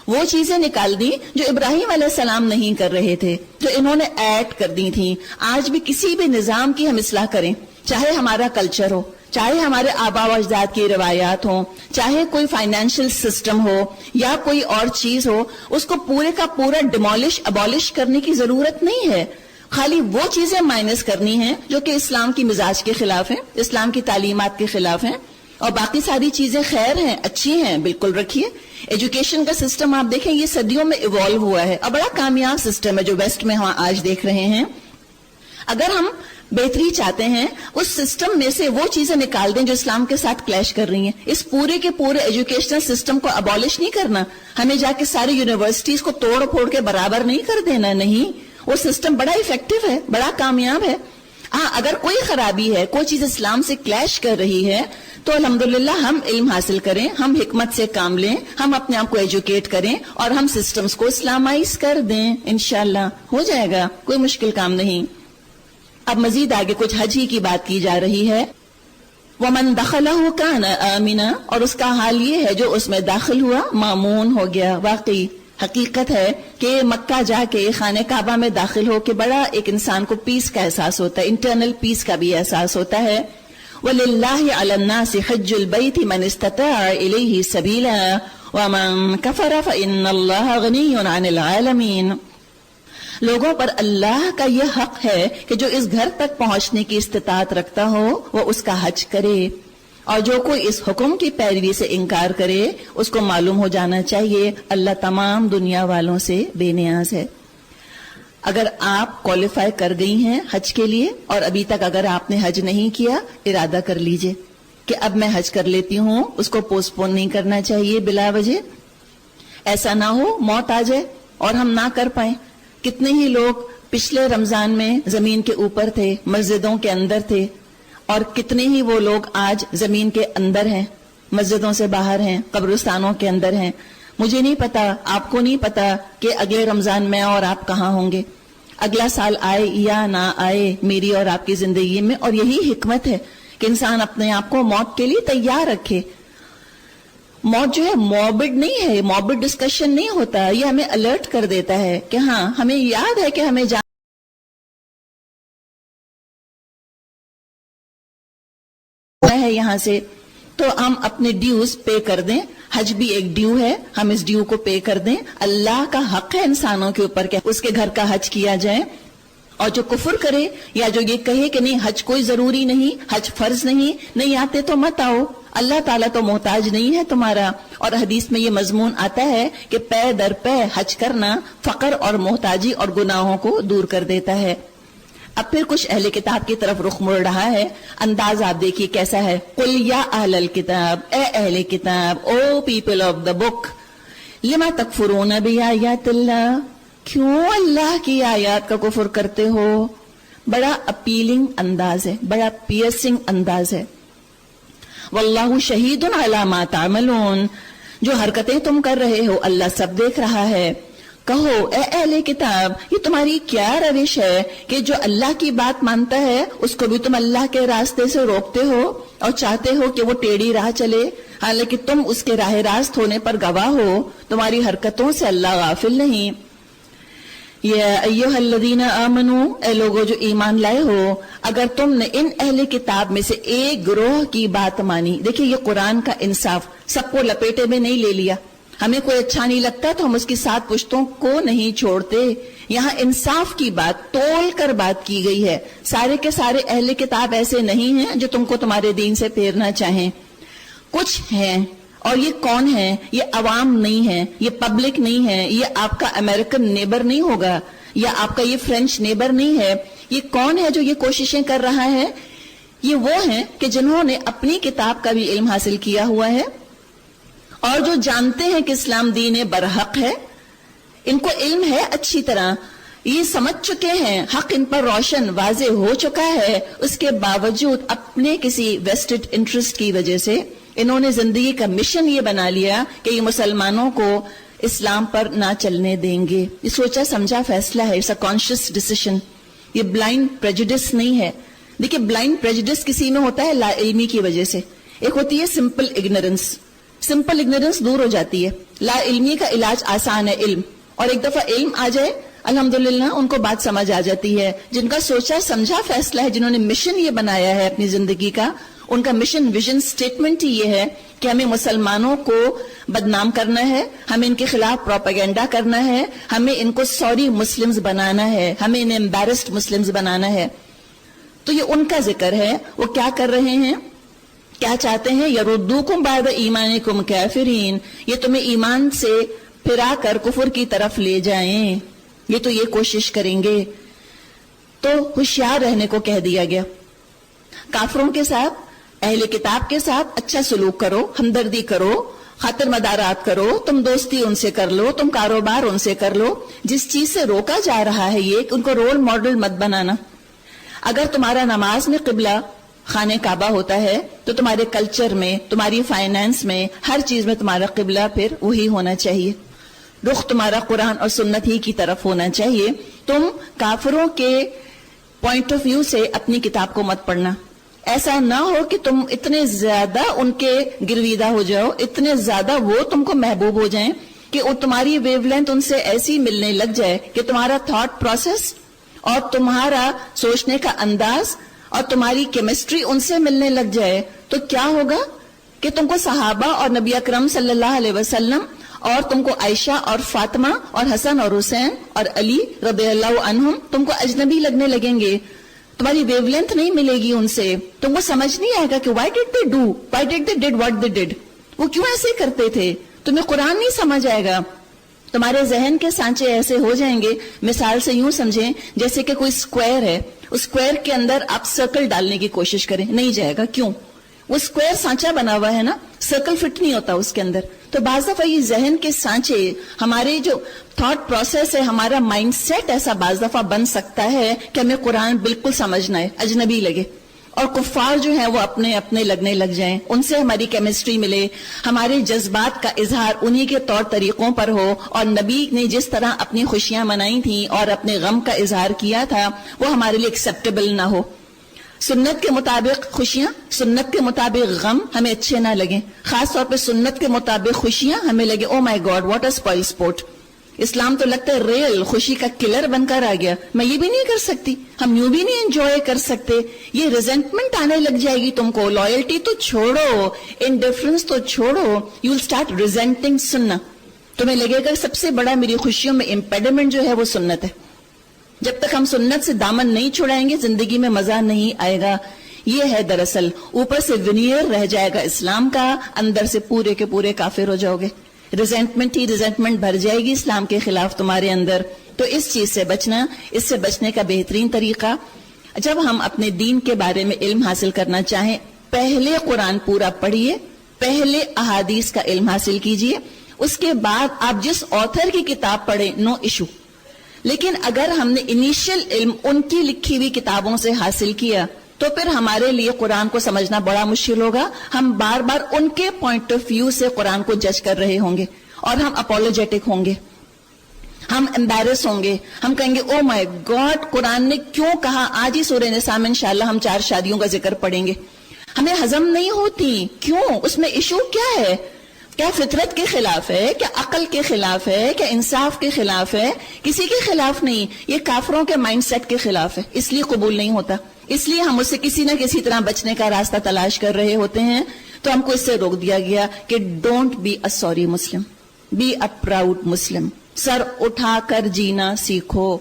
وہ چیزیں نکال دی جو ابراہیم علیہ السلام نہیں کر رہے تھے، جو انہوں نے ایڈ کر دی تھی. آج بھی کسی بھی نظام کی ہم اصلاح کریں، چاہے ہمارا کلچر ہو، چاہے ہمارے آبا و اجداد کی روایات ہوں، چاہے کوئی فائنینشیل سسٹم ہو یا کوئی اور چیز ہو، اس کو پورے کا پورا ڈیمولش ابولش کرنے کی ضرورت نہیں ہے. خالی وہ چیزیں مائنس کرنی ہیں جو کہ اسلام کی مزاج کے خلاف ہیں، اسلام کی تعلیمات کے خلاف ہیں، اور باقی ساری چیزیں خیر ہیں، اچھی ہیں، بالکل رکھیے. ایجوکیشن کا سسٹم آپ دیکھیں یہ صدیوں میں ایوالو ہوا ہے اور بڑا کامیاب سسٹم ہے جو ویسٹ میں ہم آج دیکھ رہے ہیں. اگر ہم بہتری چاہتے ہیں اس سسٹم میں سے وہ چیزیں نکال دیں جو اسلام کے ساتھ کلیش کر رہی ہیں. اس پورے کے پورے ایجوکیشنل سسٹم کو ابالش نہیں کرنا, ہمیں جا کے ساری یونیورسٹیز کو توڑ پھوڑ کے برابر نہیں کر دینا, نہیں, وہ سسٹم بڑا ایفیکٹو ہے, بڑا کامیاب ہے. ہاں اگر کوئی خرابی ہے, کوئی چیز اسلام سے کلیش کر رہی ہے تو الحمدللہ ہم علم حاصل کریں, ہم حکمت سے کام لیں, ہم اپنے آپ کو ایجوکیٹ کریں اور ہم سسٹمز کو اسلامائز کر دیں. انشاءاللہ ہو جائے گا, کوئی مشکل کام نہیں. اب مزید آگے کچھ حج ہی کی بات کی جا رہی ہے. وَمَن دَخَلَهُ كَانَ آمِنًا, اور اس کا حال یہ ہے جو اس میں داخل ہوا مامون ہو گیا. واقعی حقیقت ہے کہ مکہ جا کے خانہ کعبہ میں داخل ہو کے بڑا ایک انسان کو پیس کا احساس ہوتا ہے, انٹرنل پیس کا بھی احساس ہوتا ہے. وَلِلَّهِ عَلَى النَّاسِ حِجُّ الْبَيْتِ مَنِ اسْتَطَاعَ إِلَيْهِ سَبِيلًا وَمَن كَفَرَ فَإِنَّ اللَّهَ غَنِيٌّ عَنِ الْعَالَمِينَ. لوگوں پر اللہ کا یہ حق ہے کہ جو اس گھر تک پہنچنے کی استطاعت رکھتا ہو وہ اس کا حج کرے, اور جو کوئی اس حکم کی پیروی سے انکار کرے اس کو معلوم ہو جانا چاہیے اللہ تمام دنیا والوں سے بے نیاز ہے. اگر آپ کوالیفائی کر گئی ہیں حج کے لیے اور ابھی تک اگر آپ نے حج نہیں کیا, ارادہ کر لیجئے کہ اب میں حج کر لیتی ہوں, اس کو پوسٹ پون نہیں کرنا چاہیے بلا وجہ. ایسا نہ ہو موت آ جائے اور ہم نہ کر پائیں. کتنے ہی لوگ پچھلے رمضان میں زمین کے اوپر تھے, مسجدوں کے اندر تھے, اور کتنے ہی وہ لوگ آج زمین کے اندر ہیں, مسجدوں سے باہر ہیں, قبرستانوں کے اندر ہیں. مجھے نہیں پتا, آپ کو نہیں پتا کہ اگلے رمضان میں اور آپ کہاں ہوں گے, اگلا سال آئے یا نہ آئے میری اور آپ کی زندگی میں. اور یہی حکمت ہے کہ انسان اپنے آپ کو موت کے لیے تیار رکھے. موت جو ہے موربڈ نہیں ہے, موربڈ ڈسکشن نہیں ہوتا, یہ ہمیں الرٹ کر دیتا ہے کہ ہاں ہمیں یاد ہے کہ ہمیں جانا ہے یہاں سے, تو ہم اپنے ڈیوز پے کر دیں. حج بھی ایک ڈیو ہے, ہم اس ڈیو کو پے کر دیں. اللہ کا حق ہے انسانوں کے اوپر کہ اس کے گھر کا حج کیا جائے. اور جو کفر کرے یا جو یہ کہے کہ نہیں حج کوئی ضروری نہیں, حج فرض نہیں آتے تو مت آؤ, اللہ تعالیٰ تو محتاج نہیں ہے تمہارا. اور حدیث میں یہ مضمون آتا ہے کہ پے در پے حج کرنا فقر اور محتاجی اور گناہوں کو دور کر دیتا ہے. اب پھر کچھ اہل کتاب کی طرف رخ مڑ رہا ہے. انداز آپ دیکھیے کیسا ہے. قل یا اہل الکتاب, اے اہل کتاب, او پیپل آف دا بک, لما تکفرون بآیات اللہ, کیوں اللہ کی آیات کا کفر کرتے ہو. بڑا اپیلنگ انداز ہے, بڑا پیئرسنگ انداز ہے. واللہ شہید علی ما تعملون, جو حرکتیں تم کر رہے ہو اللہ سب دیکھ رہا ہے. کہو اے اہل کتاب, یہ تمہاری کیا روش ہے کہ جو اللہ کی بات مانتا ہے اس کو بھی تم اللہ کے راستے سے روکتے ہو اور چاہتے ہو کہ وہ ٹیڑھی راہ چلے, حالانکہ تم اس کے راہ راست ہونے پر گواہ ہو. تمہاری حرکتوں سے اللہ غافل نہیں. یا ایھا الذین آمنو, اے لوگو جو ایمان لائے ہو, اگر تم نے ان اہل کتاب میں سے ایک گروہ کی بات مانی. دیکھیے یہ قرآن کا انصاف, سب کو لپیٹے میں نہیں لے لیا. ہمیں کوئی اچھا نہیں لگتا تو ہم اس کی 7 پشتوں کو نہیں چھوڑتے. یہاں انصاف کی بات, تول کر بات کی گئی ہے. سارے کے سارے اہل کتاب ایسے نہیں ہیں جو تم کو تمہارے دین سے پھیرنا چاہیں. کچھ ہیں, اور یہ کون ہے؟ یہ عوام نہیں ہے, یہ پبلک نہیں ہے, یہ آپ کا امریکن نیبر نہیں ہوگا, یا آپ کا یہ فرینچ نیبر نہیں ہے. یہ کون ہے جو یہ کوششیں کر رہا ہے؟ یہ وہ ہیں کہ جنہوں نے اپنی کتاب کا بھی علم حاصل کیا ہوا ہے اور جو جانتے ہیں کہ اسلام دین برحق ہے. ان کو علم ہے اچھی طرح, یہ سمجھ چکے ہیں, حق ان پر روشن واضح ہو چکا ہے. اس کے باوجود اپنے کسی ویسٹڈ انٹرسٹ کی وجہ سے انہوں نے زندگی کا مشن یہ بنا لیا کہ یہ مسلمانوں کو اسلام پر نہ چلنے دیں گے. یہ سوچا سمجھا فیصلہ ہے, اٹس اے کانشیس ڈیسیشن. یہ بلائنڈ پریجوڈس نہیں ہے. دیکھیں بلائنڈ پریجوڈس کسی میں ہوتا ہے لا علمی کی وجہ سے, ایک ہوتی ہے سمپل اگنورنس. سمپل اگنورنس دور ہو جاتی ہے, لا علمی کا علاج آسان ہے علم. اور ایک دفعہ علم آ جائے الحمدللہ ان کو بات سمجھ آ جاتی ہے. جن کا سوچا سمجھا فیصلہ ہے, جنہوں نے مشن یہ بنایا ہے اپنی زندگی کا, ان کا مشن ویژن سٹیٹمنٹ ہی یہ ہے کہ ہمیں مسلمانوں کو بدنام کرنا ہے, ہمیں ان کے خلاف پروپیگنڈا کرنا ہے, ہمیں ان کو سوری مسلمز بنانا ہے, ہمیں انہیں امبیرسڈ مسلمز بنانا ہے. تو یہ ان کا ذکر ہے. وہ کیا کر رہے ہیں؟ کیا چاہتے ہیں؟ یردوکم بعد ایمانکم کافرین، یہ تمہیں ایمان سے پھرا کر کفر کی طرف لے جائیں، یہ تو یہ کوشش کریں گے. تو ہوشیار رہنے کو کہہ دیا گیا. کافروں کے ساتھ، اہل کتاب کے ساتھ اچھا سلوک کرو، ہمدردی کرو، خاطر مدارات کرو، تم دوستی ان سے کر لو، تم کاروبار ان سے کر لو. جس چیز سے روکا جا رہا ہے یہ کہ ان کو رول ماڈل مت بنانا. اگر تمہارا نماز میں قبلہ خانہ کعبہ ہوتا ہے تو تمہارے کلچر میں، تمہاری فائنانس میں، ہر چیز میں تمہارا قبلہ پھر وہی ہونا چاہیے. رخ تمہارا قرآن اور سنت ہی کی طرف ہونا چاہیے. تم کافروں کے پوائنٹ آف ویو سے اپنی کتاب کو مت پڑھنا. ایسا نہ ہو کہ تم اتنے زیادہ ان کے گرویدہ ہو جاؤ، اتنے زیادہ وہ تم کو محبوب ہو جائیں کہ تمہاری ویو لینتھ ان سے ایسی ملنے لگ جائے کہ تمہارا تھاٹ پروسیس اور تمہارا سوچنے کا انداز اور تمہاری کیمسٹری ان سے ملنے لگ جائے. تو کیا ہوگا کہ تم کو صحابہ اور نبی اکرم صلی اللہ علیہ وسلم اور تم کو عائشہ اور فاطمہ اور حسن اور حسین اور علی رضی اللہ عنہم تم کو اجنبی لگنے لگیں گے. تمہاری ویو لینتھ نہیں ملے گی ان سے. تم کو سمجھ نہیں آئے گا کہ why did they do, why did they did what they did, وہ کیوں ایسے کرتے تھے. تمہیں قرآن نہیں سمجھ آئے گا. تمہارے ذہن کے سانچے ایسے ہو جائیں گے. مثال سے یوں سمجھیں جیسے کہ کوئی اسکوائر ہے، اس اسکوائر کے اندر آپ سرکل ڈالنے کی کوشش کریں، نہیں جائے گا. کیوں؟ وہ اسکوائر سانچا بنا ہوا ہے نا، سرکل فٹ نہیں ہوتا اس کے اندر. تو بعض دفعہ یہ ذہن کے سانچے، ہمارے جو تھاٹ پروسیس ہے، ہمارا مائنڈ سیٹ ایسا بعض دفعہ بن سکتا ہے کہ ہمیں قرآن بالکل سمجھنا ہے، اجنبی لگے، اور کفار جو ہیں وہ اپنے اپنے لگنے لگ جائیں، ان سے ہماری کیمسٹری ملے، ہمارے جذبات کا اظہار انہی کے طور طریقوں پر ہو، اور نبی نے جس طرح اپنی خوشیاں منائی تھیں اور اپنے غم کا اظہار کیا تھا وہ ہمارے لیے ایکسیپٹیبل نہ ہو. سنت کے مطابق خوشیاں، سنت کے مطابق غم ہمیں اچھے نہ لگیں. خاص طور پہ سنت کے مطابق خوشیاں ہمیں لگے oh my god what a spoil sport. اسلام تو لگتا ہے ریل خوشی کا کلر بن کر آ گیا. میں یہ بھی نہیں کر سکتی، ہم یوں بھی نہیں انجوائے کر سکتے. یہ ریزنٹمنٹ آنے لگ جائے گی تم کو. لائلٹی تو چھوڑو، انڈیفرنس تو چھوڑو، یو ول اسٹارٹ ریزنٹنگ سننا. تمہیں لگے گا سب سے بڑا میری خوشیوں میں امپیڈمنٹ جو ہے وہ سنت ہے. جب تک ہم سنت سے دامن نہیں چھڑائیں گے زندگی میں مزہ نہیں آئے گا. یہ ہے دراصل، اوپر سے ونیئر رہ جائے گا اسلام کا، اندر سے پورے کے پورے کافر ہو جاؤ گے. ریزنٹمنٹ ہی ریزنٹمنٹ بھر جائے گی اسلام کے خلاف تمہارے اندر. تو اس چیز سے بچنا، اس سے بچنے کا بہترین طریقہ، جب ہم اپنے دین کے بارے میں علم حاصل کرنا چاہیں، پہلے قرآن پورا پڑھیے، پہلے احادیث کا علم حاصل کیجئے، اس کے بعد آپ جس آتھر کی کتاب پڑھیں، نو ایشو. لیکن اگر ہم نے انیشل علم ان کی لکھی ہوئی کتابوں سے حاصل کیا تو پھر ہمارے لیے قرآن کو سمجھنا بڑا مشکل ہوگا. ہم بار بار ان کے پوائنٹ آف ویو سے قرآن کو جج کر رہے ہوں گے اور ہم اپولوجیٹک ہوں گے، ہم امبیرس ہوں گے، ہم کہیں گے او مائی گاڈ قرآن نے کیوں کہا. آج ہی سورہ نساء میں انشاءاللہ ہم 4 شادیوں کا ذکر پڑھیں گے. ہمیں ہضم نہیں ہوتی. کیوں؟ اس میں ایشو کیا ہے؟ کیا فطرت کے خلاف ہے؟ کیا عقل کے خلاف ہے؟ کیا انصاف کے خلاف ہے؟ کسی کے خلاف نہیں. یہ کافروں کے مائنڈ سیٹ کے خلاف ہے، اس لیے قبول نہیں ہوتا. اس لیے ہم اس سے کسی نہ کسی طرح بچنے کا راستہ تلاش کر رہے ہوتے ہیں. تو ہم کو اس سے روک دیا گیا کہ don't be a sorry Muslim, be a proud Muslim. سر اٹھا کر جینا سیکھو.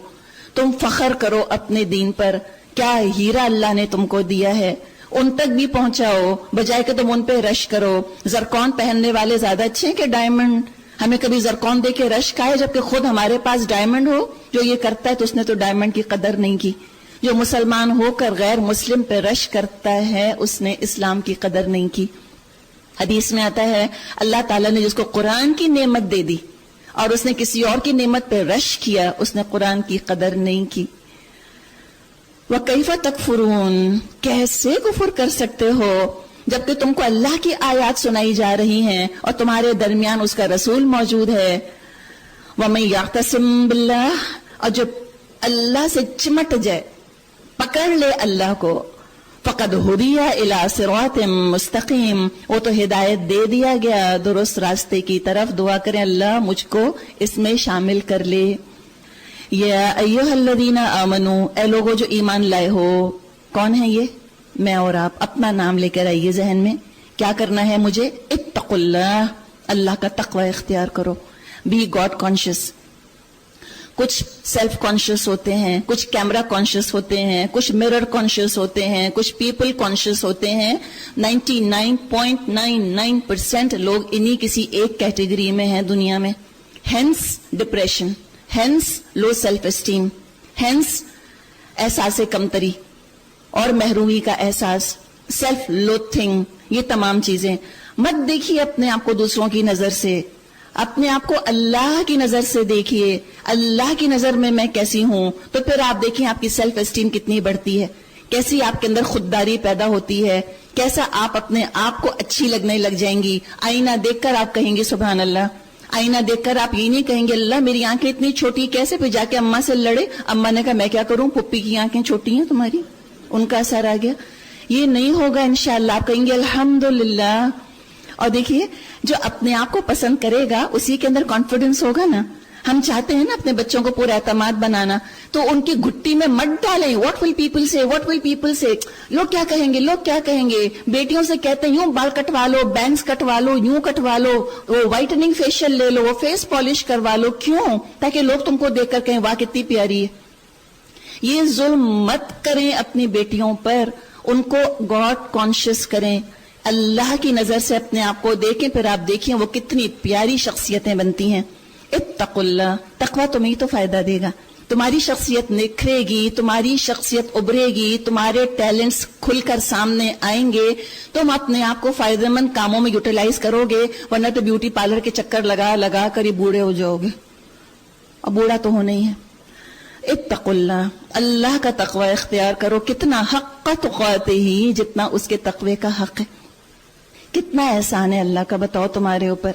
تم فخر کرو اپنے دین پر. کیا ہیرا اللہ نے تم کو دیا ہے، ان تک بھی پہنچاؤ، بجائے کہ تم ان پہ رش کرو. زرکون پہننے والے زیادہ اچھے ہیں کہ ڈائمنڈ؟ ہمیں کبھی زرکون دے کے رش کھائے جبکہ خود ہمارے پاس ڈائمنڈ ہو. جو یہ کرتا ہے تو اس نے تو ڈائمنڈ کی قدر نہیں کی. جو مسلمان ہو کر غیر مسلم پہ رش کرتا ہے اس نے اسلام کی قدر نہیں کی. حدیث میں آتا ہے اللہ تعالیٰ نے جس کو قرآن کی نعمت دے دی اور اس نے کسی اور کی نعمت پہ رش کیا، اس نے قرآن کی قدر نہیں کی. وَكَيْفَ تَكْفُرُونَ، کیسے کفر کر سکتے ہو جبکہ تم کو اللہ کی آیات سنائی جا رہی ہیں اور تمہارے درمیان اس کا رسول موجود ہے. وَمَن يَعْتَصِم بِاللَّهِ، اور جب اللہ سے چمٹ جائے، پکڑ لے اللہ کو، فَقَدْ هُدِيَ إِلَىٰ صِرَاطٍ مُسْتَقِيمٍ، وہ تو ہدایت دے دیا گیا درست راستے کی طرف. دعا کریں اللہ مجھ کو اس میں شامل کر لے. یا ایھا الذین آمنوا، اے لوگوں جو ایمان لائے ہو. کون ہے یہ؟ میں اور آپ. اپنا نام لے کر آئیے ذہن میں. کیا کرنا ہے مجھے؟ اتقوا اللہ، اللہ کا تقوی اختیار کرو. Be God conscious. کچھ سیلف کانشیس ہوتے ہیں، کچھ کیمرہ کانشیس ہوتے ہیں، کچھ مرر کانشیس ہوتے ہیں، کچھ پیپل کانشیس ہوتے ہیں. 99.99% لوگ انہی کسی ایک کیٹیگری میں ہیں دنیا میں. Hence depression, hence low self esteem, hence احساس کمتری اور محرومی کا احساس، سیلف لوتھنگ، یہ تمام چیزیں. مت دیکھیے اپنے آپ کو دوسروں کی نظر سے، اپنے آپ کو اللہ کی نظر سے دیکھیے. اللہ کی نظر میں کیسی ہوں، تو پھر آپ دیکھیں آپ کی سیلف اسٹیم کتنی بڑھتی ہے، کیسی آپ کے اندر خودداری پیدا ہوتی ہے، کیسا آپ اپنے آپ کو اچھی لگنے لگ جائیں گی. آئینہ دیکھ کر آپ کہیں گے سبحان اللہ. آئینہ دیکھ کر آپ یہ نہیں کہیں گے اللہ میری آنکھیں اتنی چھوٹی کیسے، پھر جا کے اماں سے لڑے. اماں نے کہا میں کیا کروں، پھپھی کی آنکھیں چھوٹی ہیں تمہاری، ان کا اثر آ گیا. یہ نہیں ہوگا انشاءاللہ. آپ کہیں گے الحمدللہ. اور دیکھیے جو اپنے آپ کو پسند کرے گا اسی کے اندر کانفیڈنس ہوگا نا. ہم چاہتے ہیں نا اپنے بچوں کو پورا اعتماد بنانا، تو ان کی گھٹی میں مت ڈالیں واٹ ول پیپل سے، واٹ ول پیپل سے، لوگ کیا کہیں گے، لوگ کیا کہیں گے. بیٹیوں سے کہتے ہیں یوں بال کٹوا لو، بینگز کٹوا لو، یوں کٹوا لو، وہ وائٹننگ فیشیل لے لو، وہ فیس پالش کروا لو. کیوں؟ تاکہ لوگ تم کو دیکھ کر کہیں واہ کتنی پیاری ہے. یہ ظلم مت کریں اپنی بیٹیوں پر، ان کو گاڈ کانشیس کریں، اللہ کی نظر سے اپنے آپ کو دیکھیں. پھر آپ دیکھیں وہ کتنی پیاری شخصیتیں بنتی ہیں. اتقوا اللہ، تقویٰ تمہیں تو فائدہ دے گا، تمہاری شخصیت نکھرے گی، تمہاری شخصیت ابھرے گی، تمہارے ٹیلنٹس کھل کر سامنے آئیں گے. تم اپنے آپ کو فائدہ مند کاموں میں یوٹیلائز کرو گے، ورنہ تو بیوٹی پارلر کے چکر لگا لگا کر ہی بوڑھے ہو جاؤ گے. اب بوڑھا تو ہونا ہی ہے. اتقوا اللہ، اللہ کا تقوی اختیار کرو. کتنا حق تقاتے ہی، جتنا اس کے تقوی کا حق ہے. کتنا احسان ہے اللہ کا بتاؤ تمہارے اوپر.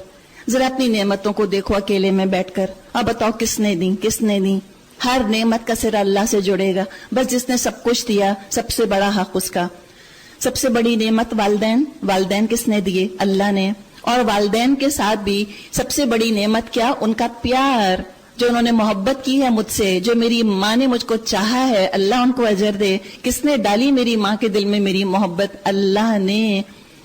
ذرا اپنی نعمتوں کو دیکھو اکیلے میں بیٹھ کر، اب بتاؤ کس نے دی، کس نے دی. ہر نعمت کا سرا اللہ سے جڑے گا. بس جس نے سب کچھ دیا سب سے بڑا حق اس کا. سب سے بڑی نعمت والدین. والدین کس نے دیے؟ اللہ نے. اور والدین کے ساتھ بھی سب سے بڑی نعمت کیا؟ ان کا پیار، جو انہوں نے محبت کی ہے مجھ سے، جو میری ماں نے مجھ کو چاہا ہے، اللہ ان کو اجر دے. کس نے ڈالی میری ماں کے دل میں میری محبت؟ اللہ نے.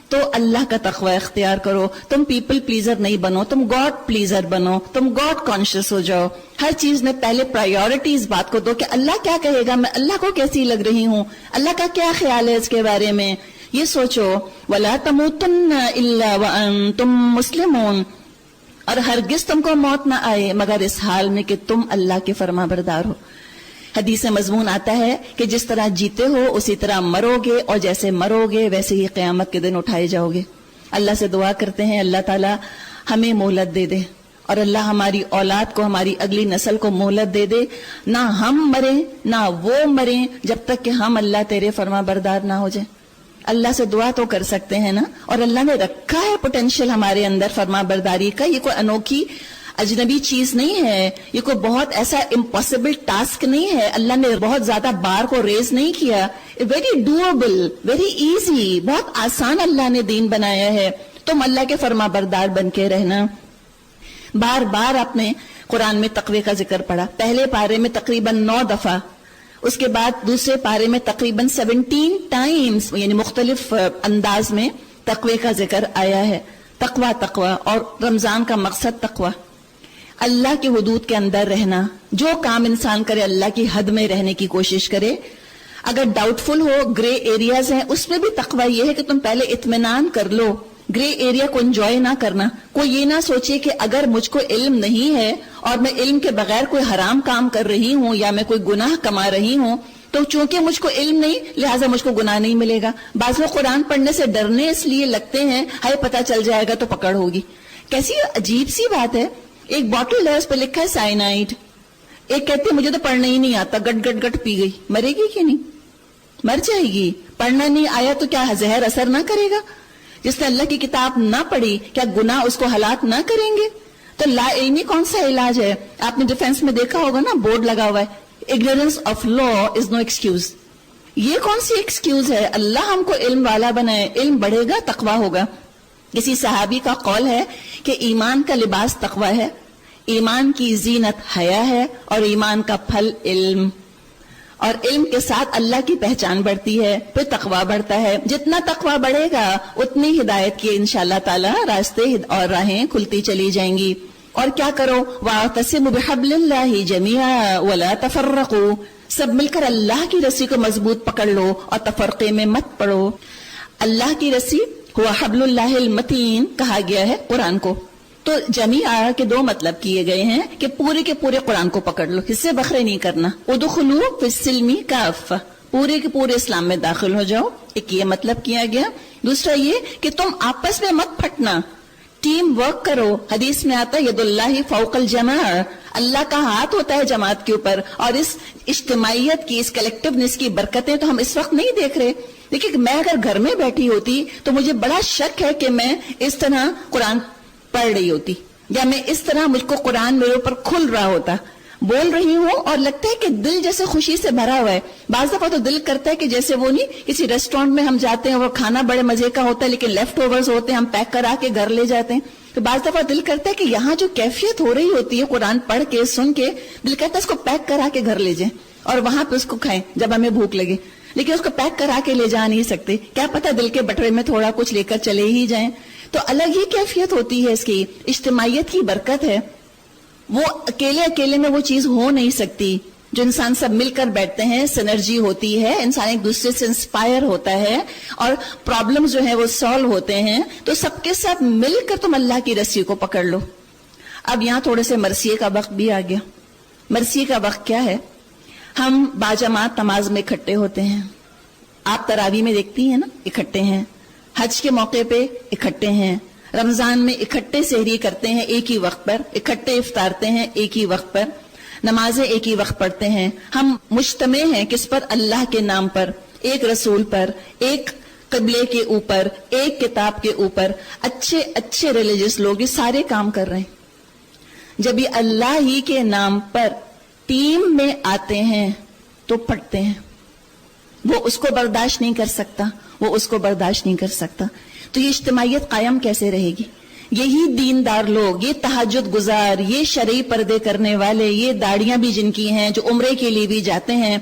تو اللہ کا تقوی اختیار کرو. تم پیپل پلیزر نہیں بنو، تم گاڈ پلیزر بنو، تم گاڈ کانشیس ہو جاؤ. ہر چیز میں پہلے پرائیورٹی اس بات کو دو کہ اللہ کیا کہے گا، میں اللہ کو کیسی لگ رہی ہوں، اللہ کا کیا خیال ہے اس کے بارے میں. یہ سوچو. وَلَا تَمُوتُنَّ إِلَّا وَأَنْتُمْ مُسْلِمُونَ، اور ہرگز تم کو موت نہ آئے مگر اس حال میں کہ تم اللہ کے فرما بردار ہو. حدیث مضمون آتا ہے کہ جس طرح جیتے ہو اسی طرح مرو گے، اور جیسے مرو گے ویسے ہی قیامت کے دن اٹھائے جاؤ گے. اللہ سے دعا کرتے ہیں اللہ تعالیٰ ہمیں مہلت دے دے، اور اللہ ہماری اولاد کو، ہماری اگلی نسل کو مہلت دے دے. نہ ہم مریں نہ وہ مریں جب تک کہ ہم اللہ تیرے فرما بردار نہ ہو جائیں. اللہ سے دعا تو کر سکتے ہیں نا، اور اللہ نے رکھا ہے پوٹینشیل ہمارے اندر فرما برداری کا. یہ کوئی انوکھی اجنبی چیز نہیں ہے، یہ کوئی بہت ایسا امپاسبل ٹاسک نہیں ہے. اللہ نے بہت زیادہ بار کو ریز نہیں کیا. ویری ڈویبل، ویری ایزی، بہت آسان اللہ نے دین بنایا ہے. تم اللہ کے فرما بردار بن کے رہنا. بار بار آپ نے قرآن میں تقوی کا ذکر پڑھا. پہلے پارے میں تقریباً 9 دفعہ، اس کے بعد دوسرے پارے میں تقریباً 17 ٹائمز، یعنی مختلف انداز میں تقوی کا ذکر آیا ہے. تقوی تقوی، اور رمضان کا مقصد تقوی، اللہ کی حدود کے اندر رہنا. جو کام انسان کرے اللہ کی حد میں رہنے کی کوشش کرے. اگر ڈاؤٹ فل ہو، گرے ایریاز ہیں، اس میں بھی تقوی یہ ہے کہ تم پہلے اطمینان کر لو. گرے ایریا کو انجوائے نہ کرنا. کوئی یہ نہ سوچے کہ اگر مجھ کو علم نہیں ہے اور میں علم کے بغیر کوئی حرام کام کر رہی ہوں یا میں کوئی گناہ کما رہی ہوں تو چونکہ مجھ کو علم نہیں لہٰذا مجھ کو گناہ نہیں ملے گا. بعض لوگ قرآن پڑھنے سے ڈرنے اس لیے لگتے ہیں ہائے پتہ چل جائے گا تو پکڑ ہوگی. کیسی عجیب سی بات ہے. ایک بوٹل ہے اس پہ لکھا ہے سائنائڈ. ایک کہتی ہے مجھے تو پڑھنا ہی نہیں آتا، گٹ گٹ گٹ پی گئی. مرے گی کہ نہیں؟ مر جائے گی. پڑھنا نہیں آیا تو کیا زہر اثر نہ کرے گا؟ جس نے اللہ کی کتاب نہ پڑھی کیا گناہ اس کو ہلاک نہ کریں گے؟ تو لا علمی کون سا علاج ہے؟ آپ نے ڈیفینس میں دیکھا ہوگا نا، بورڈ لگا ہوا ہے ignorance of law is no excuse. یہ کون سی ایکسکیوز ہے؟ اللہ ہم کو علم والا بنائے. علم بڑھے گا تقوی ہوگا. کسی صحابی کا قول ہے کہ ایمان کا لباس تقوی ہے، ایمان کی زینت حیا ہے، اور ایمان کا پھل علم. اور علم کے ساتھ اللہ کی پہچان بڑھتی ہے، پھر تقوی بڑھتا ہے. جتنا تقوی بڑھے گا اتنی ہدایت کی انشاءاللہ تعالی راستے اور راہیں کھلتی چلی جائیں گی. اور کیا کرو وَاعْتَصِمُوا بِحَبْلِ اللَّهِ جَمِيعًا وَلَا تَفَرَّقُوا، سب مل کر اللہ کی رسی کو مضبوط پکڑ لو اور تفرقے میں مت پڑو. اللہ کی رسی ہوا حبل اللہ المتین کہا گیا ہے قرآن کو. تو جمیعہ کے دو مطلب کیے گئے ہیں کہ پورے کے پورے قرآن کو پکڑ لو، حصے بکھرے نہیں کرنا. ادخلوا فی السلم کافہ، پورے کے پورے اسلام میں داخل ہو جاؤ، ایک یہ مطلب کیا گیا. دوسرا یہ کہ تم آپس میں مت پھٹنا، ٹیم ورک کرو. حدیث میں آتا ہے ید اللہ فوق الجماع، اللہ کا ہاتھ ہوتا ہے جماعت کے اوپر. اور اس اجتماعیت کی، اس کلیکٹیونیس کی برکتیں تو ہم اس وقت نہیں دیکھ رہے. دیکھیے میں اگر گھر میں بیٹھی ہوتی تو مجھے بڑا شک ہے کہ میں اس طرح قرآن پڑھ رہی ہوتی، یا میں اس طرح مجھ کو قرآن میرے اوپر کھل رہا ہوتا. بول رہی ہوں اور لگتا ہے کہ دل جیسے خوشی سے بھرا ہوا ہے. بعض دفعہ تو دل کرتا ہے کہ جیسے وہ نہیں کسی ریسٹورینٹ میں ہم جاتے ہیں، وہ کھانا بڑے مزے کا ہوتا ہے لیکن لیفٹ اوورز ہوتے ہیں، ہم پیک کرا کے گھر لے جاتے ہیں. تو بعض دفعہ دل کرتا ہے کہ یہاں جو کیفیت ہو رہی ہوتی ہے قرآن پڑھ کے سن کے، دل کرتا ہے اس کو پیک کرا کے گھر لے جائیں اور وہاں پہ اس کو کھائیں جب ہمیں بھوک لگے. لیکن اس کو پیک کرا کے لے جا نہیں سکتے، کیا پتہ دل کے بٹوے میں تھوڑا کچھ لے کر چلے ہی جائیں. تو الگ ہی کیفیت ہوتی ہے اس کی، اجتماعیت کی برکت ہے. وہ اکیلے میں وہ چیز ہو نہیں سکتی جو انسان سب مل کر بیٹھتے ہیں، سینرجی ہوتی ہے، انسان ایک دوسرے سے انسپائر ہوتا ہے اور پرابلم جو ہیں وہ سالو ہوتے ہیں. تو سب کے ساتھ مل کر تم اللہ کی رسی کو پکڑ لو. اب یہاں تھوڑے سے مرثیے کا وقت بھی آ گیا. مرثیے کا وقت کیا ہے؟ ہم باجماعت نماز میں اکٹھے ہوتے ہیں. آپ تراویح میں دیکھتی ہیں نا، اکٹھے ہیں. حج کے موقع پہ اکٹھے ہیں. رمضان میں اکٹھے سحری کرتے ہیں ایک ہی وقت پر، اکٹھے افطارتے ہیں ایک ہی وقت پر، نمازیں ایک ہی وقت پڑھتے ہیں. ہم مجتمع ہیں کس پر؟ اللہ کے نام پر، ایک رسول پر، ایک قبلے کے اوپر، ایک کتاب کے اوپر. اچھے اچھے ریلیجس لوگ یہ سارے کام کر رہے ہیں. جب یہ اللہ ہی کے نام پر ٹیم میں آتے ہیں تو پڑھتے ہیں. وہ اس کو برداشت نہیں کر سکتا، وہ اس کو برداشت نہیں کر سکتا. تو یہ اجتماعیت قائم کیسے رہے گی؟ یہی دیندار لوگ، یہ تہجد گزار، یہ شرعی پردے کرنے والے، یہ داڑیاں بھی جن کی ہیں، جو عمرے کے لیے بھی جاتے ہیں،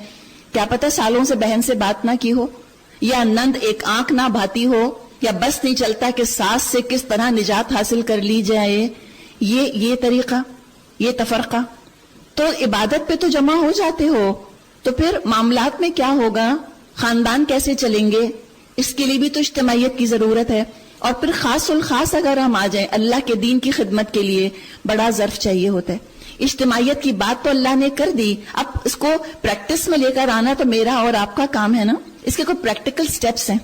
کیا پتہ سالوں سے بہن سے بات نہ کی ہو، یا نند ایک آنکھ نہ بھاتی ہو، یا بس نہیں چلتا کہ ساس سے کس طرح نجات حاصل کر لی جائے. یہ طریقہ، یہ تفرقہ. تو عبادت پہ تو جمع ہو جاتے ہو، تو پھر معاملات میں کیا ہوگا؟ خاندان کیسے چلیں گے؟ اس کے لیے بھی تو اجتماعیت کی ضرورت ہے. اور پھر خاص الخاص اگر ہم آ جائیں اللہ کے دین کی خدمت کے لیے، بڑا ظرف چاہیے ہوتا ہے. اجتماعیت کی بات تو اللہ نے کر دی، اب اس کو پریکٹس میں لے کر آنا تو میرا اور آپ کا کام ہے نا. اس کے کوئی پریکٹیکل سٹیپس ہیں.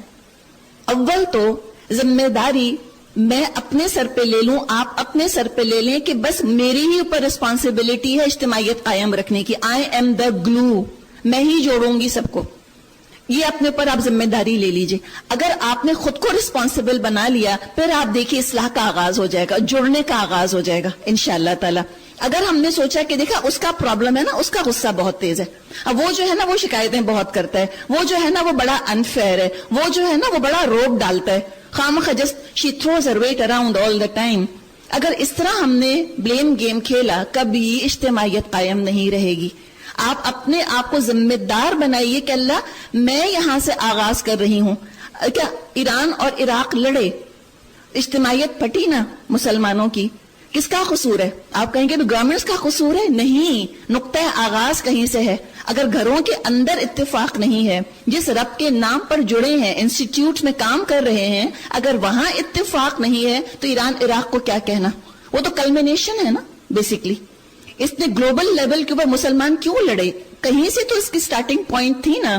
اول تو ذمہ داری میں اپنے سر پہ لے لوں، آپ اپنے سر پہ لے لیں کہ بس میری ہی اوپر رسپانسبلٹی ہے اجتماعیت قائم رکھنے کی. آئی ایم دا گلو، میں ہی جوڑوں گی سب کو. یہ اپنے اوپر آپ ذمہ داری لے لیجئے. اگر آپ نے خود کو رسپانسبل بنا لیا، پھر آپ دیکھیے اصلاح کا آغاز ہو جائے گا، جڑنے کا آغاز ہو جائے گا انشاءاللہ تعالی. اگر ہم نے سوچا کہ دیکھا اس کا پرابلم ہے نا، اس کا غصہ بہت تیز ہے، اب وہ جو ہے نا وہ شکایتیں بہت کرتا ہے، وہ جو ہے نا وہ بڑا انفیئر ہے، وہ جو ہے نا وہ بڑا روب ڈالتا ہے، خامخواہ just she throws her weight around all the time. اگر اس طرح ہم نے بلیم گیم کھیلا، کبھی اجتماعیت قائم نہیں رہے گی. آپ اپنے آپ کو ذمہ دار بنائیے کہ اللہ میں یہاں سے آغاز کر رہی ہوں. کیا ایران اور عراق لڑے، اجتماعیت پھٹی نا مسلمانوں کی، کس کا قصور ہے؟ آپ کہیں گے گورنمنٹس کا قصور ہے؟ نہیں، نقطہ آغاز کہیں سے ہے. اگر گھروں کے اندر اتفاق نہیں ہے، جس رب کے نام پر جڑے ہیں، انسٹیٹیوٹ میں کام کر رہے ہیں، اگر وہاں اتفاق نہیں ہے تو ایران عراق کو کیا کہنا؟ وہ تو کلمینیشن ہے نا بیسیکلی. اس نے گلوبل لیول کے اوپر مسلمان کیوں لڑے؟ کہیں سے تو اس کی سٹارٹنگ پوائنٹ تھی نا.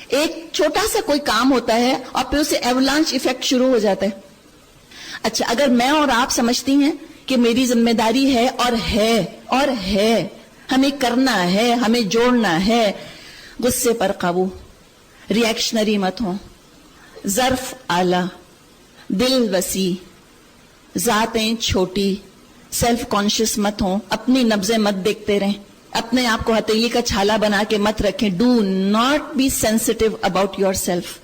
ایک چھوٹا سا کوئی کام ہوتا ہے اور پھر اسے ایولانچ ایفیکٹ شروع ہو جاتا ہے. اچھا، اگر میں اور آپ سمجھتی ہیں کہ میری ذمہ داری ہے اور ہے ہمیں کرنا ہے، ہمیں جوڑنا ہے، غصے پر قابو، ریئیکشنری مت ہوں، ظرف اعلی، دل وسیع، ذاتیں چھوٹی، سیلف کانشیس مت ہوں، اپنی نبضیں مت دیکھتے رہیں، اپنے آپ کو ہتھیلی کا چھالا بنا کے مت رکھیں. Do not be sensitive about yourself.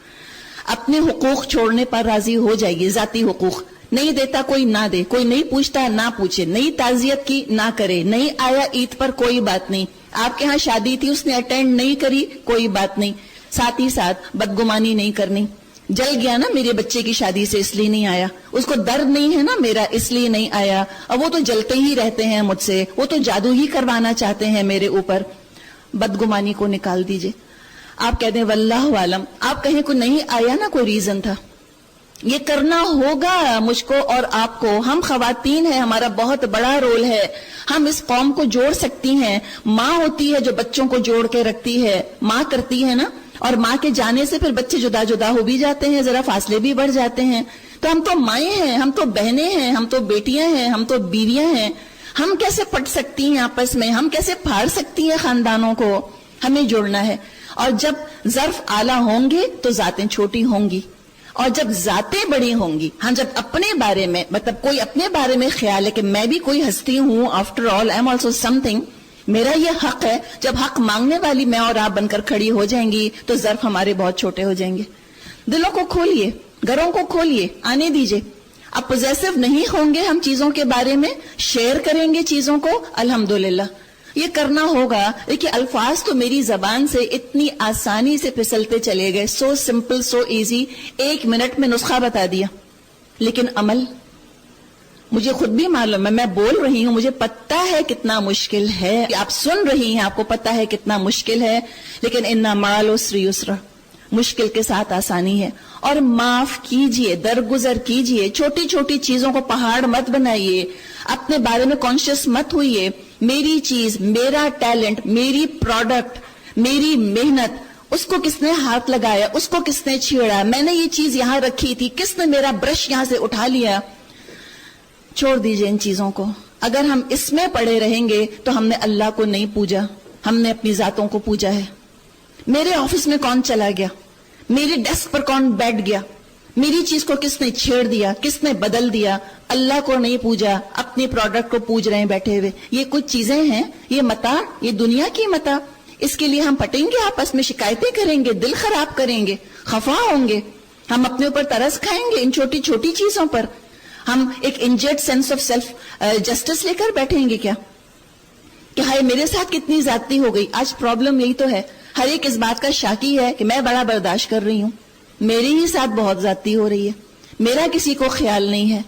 اپنے حقوق چھوڑنے پر راضی ہو جائیے. ذاتی حقوق نہیں دیتا کوئی نہ دے، کوئی نہیں پوچھتا نہ پوچھے، نہیں تعزیت کی نہ کرے، نہیں آیا عید پر کوئی بات نہیں، آپ کے ہاں شادی تھی اس نے اٹینڈ نہیں کری کوئی بات نہیں، ساتھ ہی ساتھ بدگمانی نہیں کرنی، جل گیا نا میرے بچے کی شادی سے، اس لیے نہیں آیا. اس کو درد نہیں ہے نا میرا، اس لیے نہیں آیا. اور وہ تو جلتے ہی رہتے ہیں مجھ سے، وہ تو جادو ہی کروانا چاہتے ہیں میرے اوپر. بدگمانی کو نکال دیجئے. آپ کہتے ہیں واللہ عالم، آپ کہیں کو نہیں آیا نا، کوئی ریزن تھا. یہ کرنا ہوگا مجھ کو اور آپ کو. ہم خواتین ہیں، ہمارا بہت بڑا رول ہے. ہم اس قوم کو جوڑ سکتی ہیں. ماں ہوتی ہے جو بچوں کو جوڑ کے رکھتی ہے، ماں کرتی ہے نا. اور ماں کے جانے سے پھر بچے جدا جدا ہو بھی جاتے ہیں، ذرا فاصلے بھی بڑھ جاتے ہیں. تو ہم تو مائیں ہیں، ہم تو بہنیں ہیں، ہم تو بیٹیاں ہیں، ہم تو بیویاں ہیں. ہم کیسے پٹ سکتی ہیں آپس میں، ہم کیسے پھاڑ سکتی ہیں خاندانوں کو. ہمیں جوڑنا ہے. اور جب ظرف اعلیٰ ہوں گے تو ذاتیں چھوٹی ہوں گی، اور جب ذاتیں بڑی ہوں گی، ہاں جب اپنے بارے میں مطلب کوئی اپنے بارے میں خیال ہے کہ میں بھی کوئی ہستی ہوں، after all I am also some thing, میرا یہ حق ہے. جب حق مانگنے والی میں اور آپ بن کر کھڑی ہو جائیں گی تو ظرف ہمارے بہت چھوٹے ہو جائیں گے. دلوں کو کھولیے، گھروں کو کھولیے، آنے دیجئے. اب پوزیسو نہیں ہوں گے ہم چیزوں کے بارے میں، شیئر کریں گے چیزوں کو. الحمدللہ یہ کرنا ہوگا. دیکھیے الفاظ تو میری زبان سے اتنی آسانی سے پھسلتے چلے گئے، so simple, so easy. 1 minute میں نسخہ بتا دیا. لیکن عمل، مجھے خود بھی معلوم ہے، میں بول رہی ہوں، مجھے پتہ ہے کتنا مشکل ہے. آپ سن رہی ہیں، آپ کو پتہ ہے کتنا مشکل ہے. لیکن ان مع العسر یسرا، مشکل کے ساتھ آسانی ہے. اور معاف کیجئے، درگزر کیجئے. چھوٹی چھوٹی چیزوں کو پہاڑ مت بنائیے. اپنے بارے میں کانشیس مت ہوئیے. میری چیز، میرا ٹیلنٹ، میری پروڈکٹ، میری محنت، اس کو کس نے ہاتھ لگایا، اس کو کس نے چھیڑا، میں نے یہ چیز یہاں رکھی تھی، کس نے میرا برش یہاں سے اٹھا لیا. چھوڑ دیجئے ان چیزوں کو. اگر ہم اس میں پڑے رہیں گے تو ہم نے اللہ کو نہیں پوجا، ہم نے اپنی ذاتوں کو پوجا ہے. میرے آفس میں کون چلا گیا، میری ڈیسک پر کون بیٹھ گیا، میری چیز کو کس نے چھیڑ دیا، کس نے بدل دیا. اللہ کو نہیں پوجا، اپنی پروڈکٹ کو پوج رہے ہیں بیٹھے ہوئے. یہ کچھ چیزیں ہیں، یہ متاع، یہ دنیا کی متاع. اس کے لیے ہم پٹیں گے، آپس میں شکایتیں کریں گے، دل خراب کریں گے، خفا ہوں گے. ہم اپنے اوپر ترس کھائیں گے ان چھوٹی چھوٹی چیزوں پر. ہم ایک injured sense of self justice لے کر بیٹھیں گے کیا کہ ہائے میرے ساتھ کتنی زیادتی ہو گئی. آج پرابلم یہی تو ہے، ہر ایک اس بات کا شاکی ہے کہ میں بڑا برداشت کر رہی ہوں، میرے ہی ساتھ بہت زیادتی ہو رہی ہے، میرا کسی کو خیال نہیں ہے.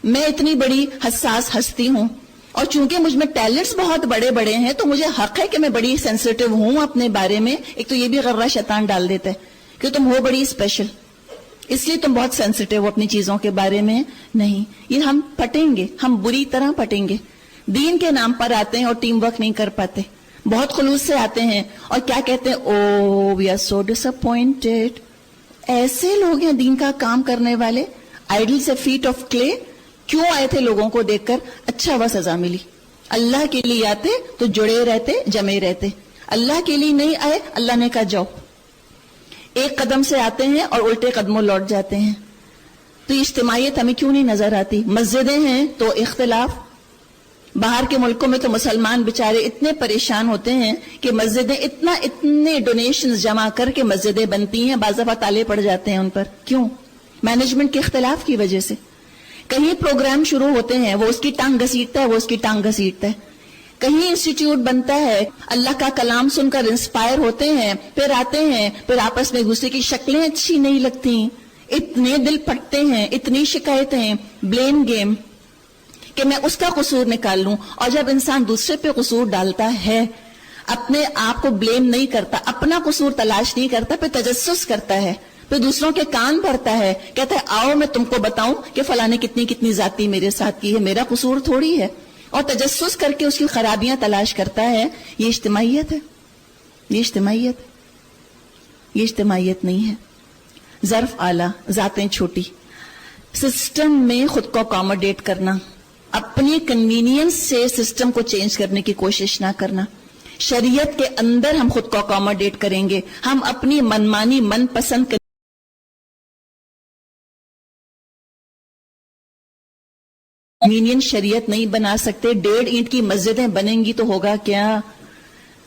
میں اتنی بڑی حساس ہستی ہوں، اور چونکہ مجھ میں ٹیلنٹس بہت بڑے بڑے ہیں تو مجھے حق ہے کہ میں بڑی سینسیٹیو ہوں اپنے بارے میں. ایک تو یہ بھی غرہ شیطان ڈال دیتا ہے کہ تم ہو بڑی اسپیشل، اس لیے تم بہت سینسیٹیو ہو اپنی چیزوں کے بارے میں. نہیں، یہ ہم پٹیں گے، ہم بری طرح پٹیں گے. دین کے نام پر آتے ہیں اور ٹیم ورک نہیں کر پاتے، بہت خلوص سے آتے ہیں اور کیا کہتے ہیں، او we are so dish appointed. ایسے لوگ ہیں دین کا کام کرنے والے، idols a feet of clay. کیوں آئے تھے لوگوں کو دیکھ کر؟ اچھا وہ سزا ملی. اللہ کے لیے آتے تو جڑے رہتے، جمے رہتے. اللہ کے لیے نہیں آئے، اللہ نے کہا جاؤ. ایک قدم سے آتے ہیں اور الٹے قدموں لوٹ جاتے ہیں. تو یہ اجتماعیت ہمیں کیوں نہیں نظر آتی؟ مسجدیں ہیں تو اختلاف. باہر کے ملکوں میں تو مسلمان بےچارے اتنے پریشان ہوتے ہیں کہ مسجدیں اتنے ڈونیشنز جمع کر کے مسجدیں بنتی ہیں، بعض دفعہ تالے پڑ جاتے ہیں ان پر. کیوں؟ مینجمنٹ کے اختلاف کی وجہ سے. کہیں پروگرام شروع ہوتے ہیں، وہ اس کی ٹانگ گھسیٹتا ہے، وہ اس کی ٹانگ گھسیٹتا ہے. کہیں انسٹیٹیوٹ بنتا ہے، اللہ کا کلام سن کر انسپائر ہوتے ہیں، پھر آتے ہیں، پھر آپس میں دوسرے کی شکلیں اچھی نہیں لگتی، اتنے دل پھٹتے ہیں، اتنی شکایتیں، بلیم گیم کہ میں اس کا قصور نکال لوں. اور جب انسان دوسرے پہ قصور ڈالتا ہے، اپنے آپ کو بلیم نہیں کرتا، اپنا قصور تلاش نہیں کرتا، پھر تجسس کرتا ہے، پھر دوسروں کے کان بھرتا ہے، کہتا ہے آؤ میں تم کو بتاؤں کہ فلاں نے کتنی کتنی ذاتی میرے ساتھ کی ہے، میرا قصور تھوڑی ہے. اور تجسس کر کے اس کی خرابیاں تلاش کرتا ہے. یہ اجتماعیت ہے؟ یہ اجتماعیت، یہ اجتماعیت نہیں ہے. ظرف اعلیٰ، ذاتیں چھوٹی. سسٹم میں خود کو اکوموڈیٹ کرنا، اپنی کنوینئنس سے سسٹم کو چینج کرنے کی کوشش نہ کرنا. شریعت کے اندر ہم خود کو اکوموڈیٹ کریں گے، ہم اپنی منمانی من پسند کنوینئنٹ شریعت نہیں بنا سکتے. 1.5 اینٹ کی مسجدیں بنیں گی تو ہوگا کیا؟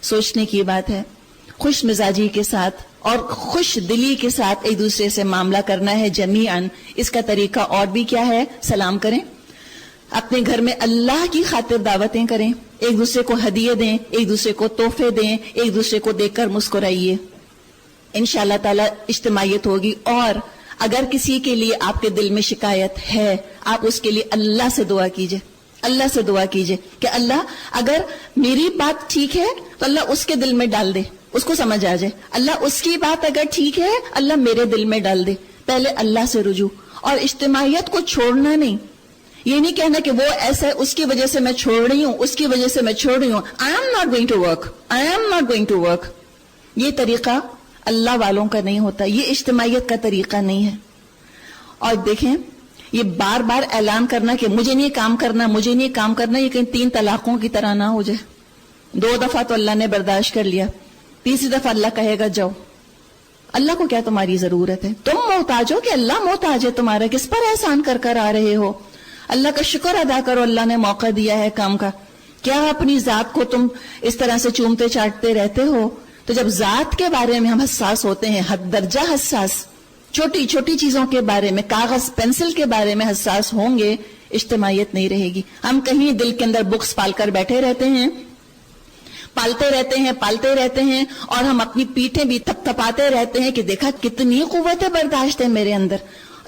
سوچنے کی بات ہے. خوش مزاجی کے ساتھ اور خوش دلی کے ساتھ ایک دوسرے سے معاملہ کرنا ہے جمیعاً. اس کا طریقہ اور بھی کیا ہے؟ سلام کریں، اپنے گھر میں اللہ کی خاطر دعوتیں کریں، ایک دوسرے کو ہدیے دیں، ایک دوسرے کو تحفے دیں، ایک دوسرے کو دیکھ کر مسکرائیے. انشاءاللہ تعالی اجتماعیت ہوگی. اور اگر کسی کے لیے آپ کے دل میں شکایت ہے، آپ اس کے لیے اللہ سے دعا کیجئے، اللہ سے دعا کیجئے کہ اللہ اگر میری بات ٹھیک ہے تو اللہ اس کے دل میں ڈال دے، اس کو سمجھ آ جائے، اللہ اس کی بات اگر ٹھیک ہے اللہ میرے دل میں ڈال دے. پہلے اللہ سے رجوع، اور اجتماعیت کو چھوڑنا نہیں. یہ نہیں کہنا کہ وہ ایسا ہے اس کی وجہ سے میں چھوڑ رہی ہوں، اس کی وجہ سے میں چھوڑ رہی ہوں. I am not going to work. I am not going to work. یہ طریقہ اللہ والوں کا نہیں ہوتا، یہ اجتماعیت کا طریقہ نہیں ہے. اور دیکھیں یہ بار بار اعلان کرنا کہ مجھے نہیں کام کرنا، مجھے نہیں کام کرنا، یہ کہیں 3 طلاقوں کی طرح نہ ہو جائے. 2 دفعہ تو اللہ نے برداشت کر لیا، تیسری دفعہ اللہ کہے گا جاؤ. اللہ کو کیا تمہاری ضرورت ہے؟ تم محتاج ہو کہ اللہ محتاج ہے تمہارا؟ کس پر احسان کر کر آ رہے ہو؟ اللہ کا شکر ادا کرو، اللہ نے موقع دیا ہے کام کا. کیا اپنی ذات کو تم اس طرح سے چومتے چاٹتے رہتے ہو؟ تو جب ذات کے بارے میں ہم حساس ہوتے ہیں، حد درجہ حساس، چھوٹی چھوٹی چیزوں کے بارے میں، کاغذ پینسل کے بارے میں حساس ہوں گے، اجتماعیت نہیں رہے گی. ہم کہیں دل کے اندر بکس پال کر بیٹھے رہتے ہیں، پالتے رہتے ہیں اور ہم اپنی پیٹھیں بھی تھپ تھپاتے رہتے ہیں کہ دیکھا کتنی قوت برداشت ہے میرے اندر.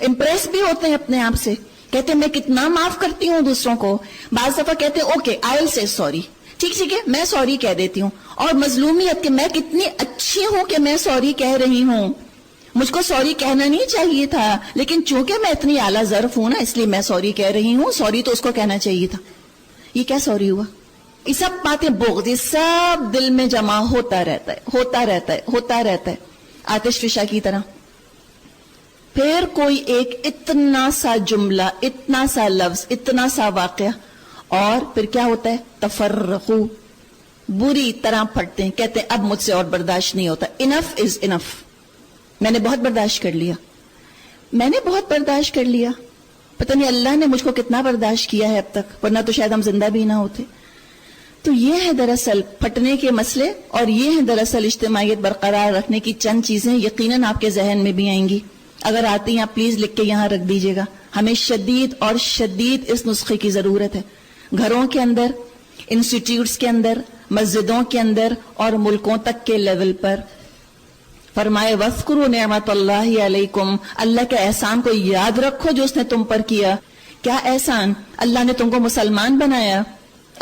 امپریس بھی ہوتے ہیں اپنے آپ سے، کہتے ہیں میں کتنا معاف کرتی ہوں دوسروں کو. بعض دفعہ کہتے ہیں اوکے آئی ول سے سوری، ٹھیک ہے میں سوری کہہ دیتی ہوں. اور مظلومیت کہ میں کتنی اچھی ہوں کہ میں سوری کہہ رہی ہوں، مجھ کو سوری کہنا نہیں چاہیے تھا، لیکن چونکہ میں اتنی اعلیٰ ظرف ہوں نا اس لیے میں سوری کہہ رہی ہوں. سوری تو اس کو کہنا چاہیے تھا. یہ کیا سوری ہوا؟ یہ سب باتیں بغض، یہ سب دل میں جمع ہوتا رہتا ہے آتش فشا کی طرح. پھر کوئی ایک اتنا سا جملہ، اتنا سا لفظ، اتنا سا واقعہ، اور پھر کیا ہوتا ہے؟ تفرقو، بری طرح پھٹتے ہیں، کہتے ہیں اب مجھ سے اور برداشت نہیں ہوتا. انف از انف. میں نے بہت برداشت کر لیا. پتہ نہیں اللہ نے مجھ کو کتنا برداشت کیا ہے اب تک، ورنہ تو شاید ہم زندہ بھی نہ ہوتے. تو یہ ہے دراصل پھٹنے کے مسئلے، اور یہ ہے دراصل اجتماعیت برقرار رکھنے کی چند چیزیں. یقیناً آپ کے ذہن میں بھی آئیں گی، اگر آتی ہیں آپ پلیز لکھ کے یہاں رکھ دیجئے گا. ہمیں شدید اور شدید اس نسخے کی ضرورت ہے، گھروں کے اندر، انسٹیٹیوٹس کے اندر، مسجدوں کے اندر اور ملکوں تک کے لیول پر. فرمائے وَاذْكُرُوا نِعْمَةَ اللَّهِ عَلَيْكُمْ، اللہ کے احسان کو یاد رکھو جو اس نے تم پر کیا. کیا احسان؟ اللہ نے تم کو مسلمان بنایا،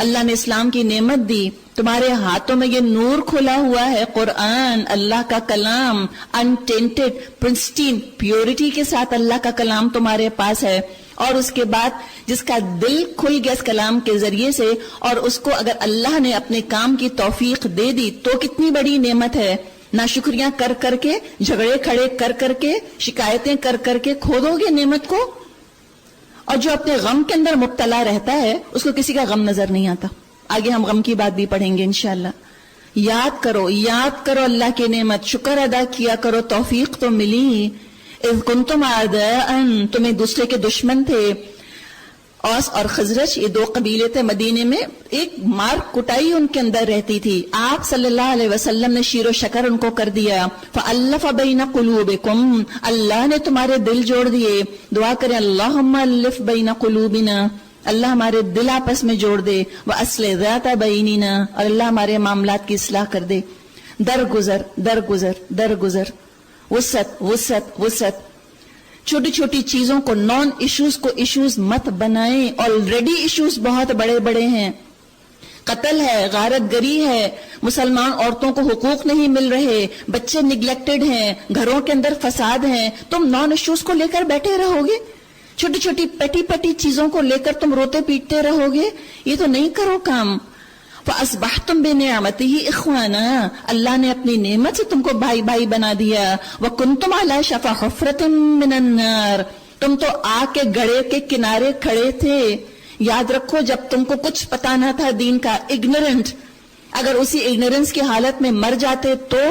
اللہ نے اسلام کی نعمت دی، تمہارے ہاتھوں میں یہ نور کھلا ہوا ہے، قرآن، اللہ کا کلام، انٹینٹڈ، پرسٹین، پیورٹی کے ساتھ اللہ کا کلام تمہارے پاس ہے. اور اس کے بعد جس کا دل کھل گیا اس کلام کے ذریعے سے، اور اس کو اگر اللہ نے اپنے کام کی توفیق دے دی تو کتنی بڑی نعمت ہے. ناشکریاں کر کر کے، جھگڑے کھڑے کر کر کے، شکایتیں کر کر کے کھو دو گے نعمت کو. اور جو اپنے غم کے اندر مبتلا رہتا ہے اس کو کسی کا غم نظر نہیں آتا. آگے ہم غم کی بات بھی پڑھیں گے انشاءاللہ. یاد کرو اللہ کی نعمت، شکر ادا کیا کرو، توفیق تو ملی. اذ کنتم اعداء، تم ایک دوسرے کے دشمن تھے. اوس اور خزرج یہ 2 قبیلے تھے مدینے میں، ایک مار کٹائی ان کے اندر رہتی تھی. آپ صلی اللہ علیہ وسلم نے شیر و شکر ان کو کر دیا. فَأَلَّفَ بَيْنَ قُلُوبِكُمْ، اللہ نے تمہارے دل جوڑ دیے. دعا کریں اللہم الف بین قلوبنا، اللہ ہمارے دل آپس میں جوڑ دے. وَأَصْلِحْ ذَاتَ بَيْنِنَا، اور اللہ ہمارے معاملات کی اصلاح کر دے. درگزر، وسعت. چھوٹی چھوٹی چیزوں کو، نان ایشوز کو ایشوز مت بنائیں. آلریڈی ایشوز بہت بڑے بڑے ہیں. قتل ہے، غارت گری ہے، مسلمان عورتوں کو حقوق نہیں مل رہے، بچے نگلیکٹڈ ہیں، گھروں کے اندر فساد ہیں. تم نان ایشوز کو لے کر بیٹھے رہو گے؟ چھوٹی چھوٹی پیٹی چیزوں کو لے کر تم روتے پیٹتے رہو گے؟ یہ تو نہیں کرو کام. فَأَصْبَحْتُمْ بِنِعْمَتِهِ إِخْوَانًا، اللہ نے اپنی نعمت سے تم کو بھائی بھائی بنا دیا. وَكُنْتُمْ عَلَى شَفَا حُفْرَةٍ مِّنَ النَّارِ، تم تو آگ کے گڑھے کے کنارے کھڑے تھے. یاد رکھو جب تم کو کچھ پتا نہ تھا دین کا، اگنورنٹ، اگر اسی اگنورنس کی حالت میں مر جاتے تو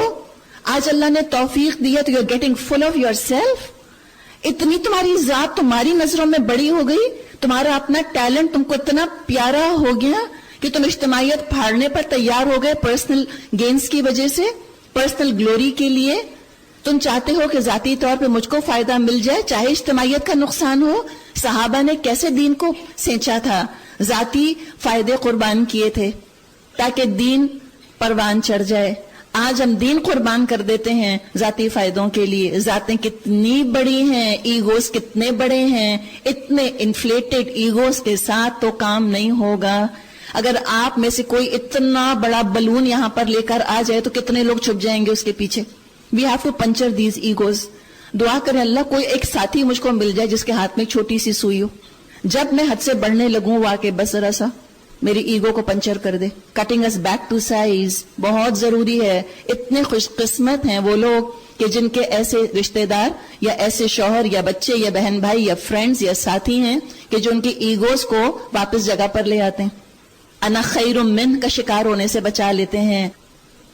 آج اللہ نے توفیق دیا تو you are getting full of yourself. اتنی تمہاری ذات تمہاری نظروں میں بڑی ہو گئی، تمہارا اپنا ٹیلنٹ تم کو اتنا پیارا ہو گیا کہ تم اجتماعیت پھاڑنے پر تیار ہو گئے پرسنل گینز کی وجہ سے، پرسنل گلوری کے لیے. تم چاہتے ہو کہ ذاتی طور پہ مجھ کو فائدہ مل جائے چاہے اجتماعیت کا نقصان ہو. صحابہ نے کیسے دین کو سینچا تھا، ذاتی فائدے قربان کیے تھے تاکہ دین پروان چڑھ جائے. آج ہم دین قربان کر دیتے ہیں ذاتی فائدوں کے لیے. ذاتیں کتنی بڑی ہیں، ایگوز کتنے بڑے ہیں. اتنے انفلیٹڈ ایگوز کے ساتھ تو کام نہیں ہوگا. اگر آپ میں سے کوئی اتنا بڑا بلون یہاں پر لے کر آ جائے تو کتنے لوگ چھپ جائیں گے اس کے پیچھے. We have to puncture these egos. دعا کریں اللہ کوئی ایک ساتھی مجھ کو مل جائے جس کے ہاتھ میں ایک چھوٹی سی سوئی ہو. جب میں حد سے بڑھنے لگوں وہ آ کے بس ذرا سا میری ایگو کو پنچر کر دے. Cutting us back to size بہت ضروری ہے. اتنے خوش قسمت ہیں وہ لوگ کہ جن کے ایسے رشتہ دار یا ایسے شوہر یا بچے یا بہن بھائی یا فرینڈز یا ساتھی ہیں کہ جو ان کی ایگوز کو واپس جگہ پر لے آتے ہیں. انا خیر من کا شکار ہونے سے بچا لیتے ہیں.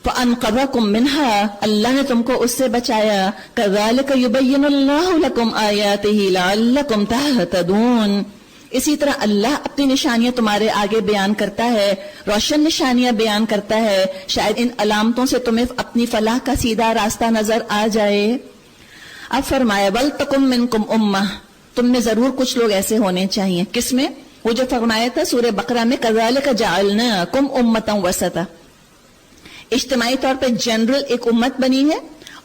فَأَنْقَذَكُم مِّنْهَا اللہ نے تم کو اس سے بچایا. كَذَلِكَ يُبَيِّنُ اللَّهُ لَكُمْ آيَاتِهِ لَعَلَّكُمْ تَهْتَدُونَ. اسی طرح اللہ اپنی نشانیاں تمہارے آگے بیان کرتا ہے، روشن نشانیاں بیان کرتا ہے. شاید ان علامتوں سے تمہیں اپنی فلاح کا سیدھا راستہ نظر آ جائے. اب فرمایا وَلْتَكُن مِّنكُمْ أُمَّةٌ، تم میں ضرور کچھ لوگ ایسے ہونے چاہیے. کس میں؟ وہ جو فرمایا تھا سورہ بقرہ میں كَذَلِكَ جَعَلْنَاكُمْ أُمَّةً وَسَطًا. اجتماعی طور پہ جنرل ایک امت بنی ہے.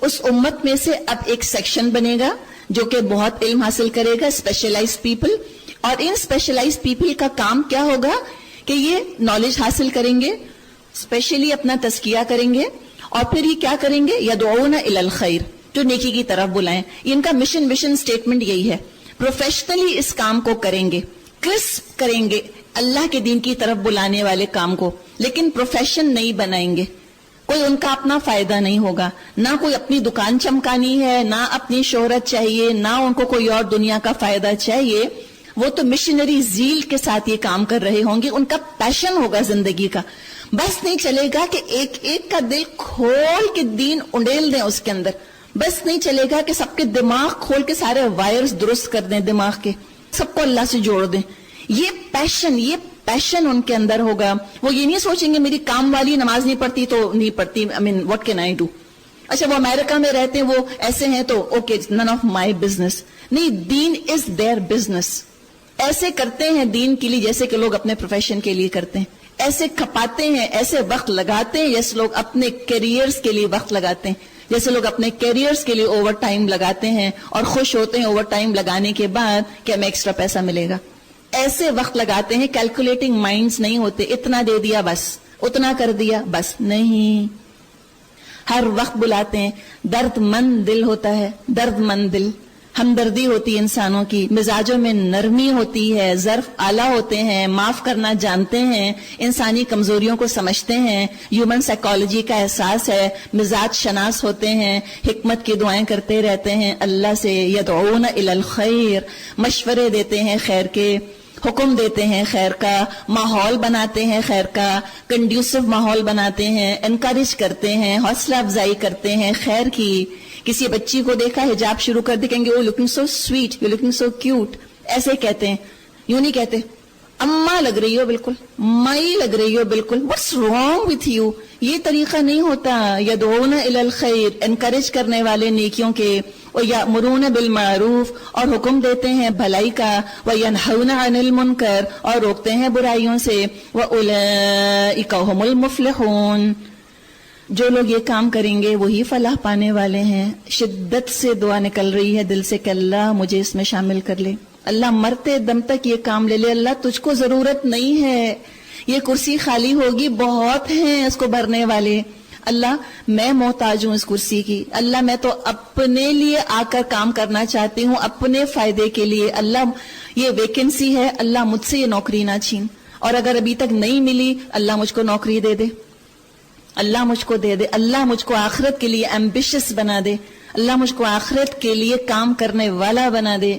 اس امت میں سے اب ایک سیکشن بنے گا جو کہ بہت علم حاصل کرے گا، اسپیشلائز پیپل. اور ان اسپیشلائز پیپل کا کام کیا ہوگا کہ یہ نالج حاصل کریں گے، اسپیشلی اپنا تزکیہ کریں گے، اور پھر یہ کیا کریں گے؟ یدعون الی الخیر، جو نیکی کی طرف بلائیں. ان کا مشن سٹیٹمنٹ یہی ہے. پروفیشنلی اس کام کو کریں گے، کرسپ کریں گے اللہ کے دین کی طرف بلانے والے کام کو، لیکن پروفیشن نہیں بنائیں گے. کوئی ان کا اپنا فائدہ نہیں ہوگا، نہ کوئی اپنی دکان چمکانی ہے، نہ اپنی شہرت چاہیے، نہ ان کو کوئی اور دنیا کا فائدہ چاہیے. وہ تو مشنری زیل کے ساتھ یہ کام کر رہے ہوں گے. ان کا پیشن ہوگا زندگی کا. بس نہیں چلے گا کہ ایک ایک کا دل کھول کے دین انڈیل دیں اس کے اندر. بس نہیں چلے گا کہ سب کے دماغ کھول کے سارے وائرز درست کر دیں دماغ کے، سب کو اللہ سے جوڑ دیں. یہ پیشن ان کے اندر ہوگا. وہ یہ نہیں سوچیں گے میری کام والی نماز نہیں پڑھتی تو نہیں پڑھتی، I mean what can I do. اچھا وہ امریکہ میں رہتے ہیں، وہ ایسے ہیں تو okay none of my business. نہیں، دین از their business. ایسے کرتے ہیں دین کے لیے جیسے کہ لوگ اپنے پروفیشن کے لیے کرتے ہیں. ایسے کھپاتے ہیں، ایسے وقت لگاتے ہیں جیسے لوگ اپنے کیریئرز کے لیے وقت لگاتے ہیں، جیسے لوگ اپنے کیریئرز کے لیے اوور ٹائم لگاتے ہیں اور خوش ہوتے ہیں اوور ٹائم لگانے کے بعد کہ ہمیں ایکسٹرا پیسہ ملے گا. ایسے وقت لگاتے ہیں، کیلکولیٹنگ مائنڈز نہیں ہوتے. اتنا دے دیا بس، اتنا کر دیا بس، نہیں. ہر وقت بلاتے ہیں. درد مند دل ہوتا ہے، درد مند دل. ہمدردی ہوتی ہے انسانوں کی، مزاجوں میں نرمی ہوتی ہے، ظرف اعلیٰ ہوتے ہیں، معاف کرنا جانتے ہیں، انسانی کمزوریوں کو سمجھتے ہیں، ہیومن سائیکالوجی کا احساس ہے، مزاج شناس ہوتے ہیں، حکمت کی دعائیں کرتے رہتے ہیں اللہ سے. یدعون الی الخیر، مشورے دیتے ہیں خیر کے، حکم دیتے ہیں خیر کا، ماحول بناتے ہیں خیر کا، کنڈیوسو ماحول بناتے ہیں، انکریج کرتے ہیں، حوصلہ افزائی کرتے ہیں خیر کی. کسی بچی کو دیکھا حجاب شروع کر دے، کہیں گے وہ looking so sweet, you looking so cute. ایسے کہتے ہیں، یوں نہیں کہتے اماں لگ رہی ہو بالکل، مائی لگ رہی ہو بالکل، واٹس رانگ وتھ یو. یہ طریقہ نہیں ہوتا. یدعون الی الخیر، انکریج کرنے والے نیکیوں کے، وَيَأْمُرُونَ بِالْمَعْرُوفِ، اور حکم دیتے ہیں بھلائی کا، وَيَنْهَوْنَ عَنِ الْمُنْكَرِ، اور روکتے ہیں برائیوں سے، وَأُولَئِكَ هُمُ الْمُفْلِحُونَ. جو لوگ یہ کام کریں گے وہی فلاح پانے والے ہیں. شدت سے دعا نکل رہی ہے دل سے کہ اللہ مجھے اس میں شامل کر لے. اللہ مرتے دم تک یہ کام لے لے. اللہ تجھ کو ضرورت نہیں ہے، یہ کرسی خالی ہوگی، بہت ہیں اس کو بھرنے والے. اللہ میں محتاج ہوں اس کرسی کی. اللہ میں تو اپنے لیے آ کر کام کرنا چاہتی ہوں، اپنے فائدے کے لیے. اللہ یہ ویکنسی ہے، اللہ مجھ سے یہ نوکری نہ چھین، اور اگر ابھی تک نہیں ملی اللہ مجھ کو نوکری دے دے، اللہ مجھ کو دے دے. اللہ مجھ کو آخرت کے لیے ایمبیشس بنا دے، اللہ مجھ کو آخرت کے لیے کام کرنے والا بنا دے.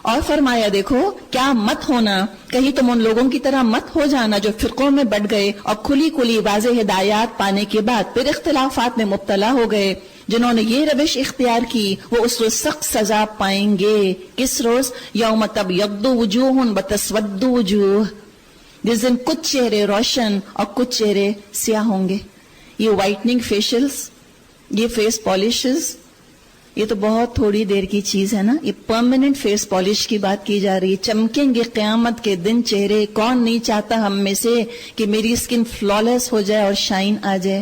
اور فرمایا دیکھو کیا مت ہونا، کہیں تم ان لوگوں کی طرح مت ہو جانا جو فرقوں میں بٹ گئے اور کھلی کھلی واضح ہدایات پانے کے بعد پھر اختلافات میں مبتلا ہو گئے. جنہوں نے یہ روش اختیار کی وہ اس روز سخت سزا پائیں گے. کس روز؟ یوم تبیض وجوہ وتسود وجوہ، جس دن کچھ چہرے روشن اور کچھ چہرے سیاہ ہوں گے. یہ وائٹننگ فیشلز، یہ فیس پالشز، یہ تو بہت تھوڑی دیر کی چیز ہے نا. یہ پرماننٹ فیس پالش کی بات کی جا رہی ہے. چمکیں گے قیامت کے دن چہرے. کون نہیں چاہتا ہم میں سے کہ میری اسکن فلالیس ہو جائے اور شائن آ جائے.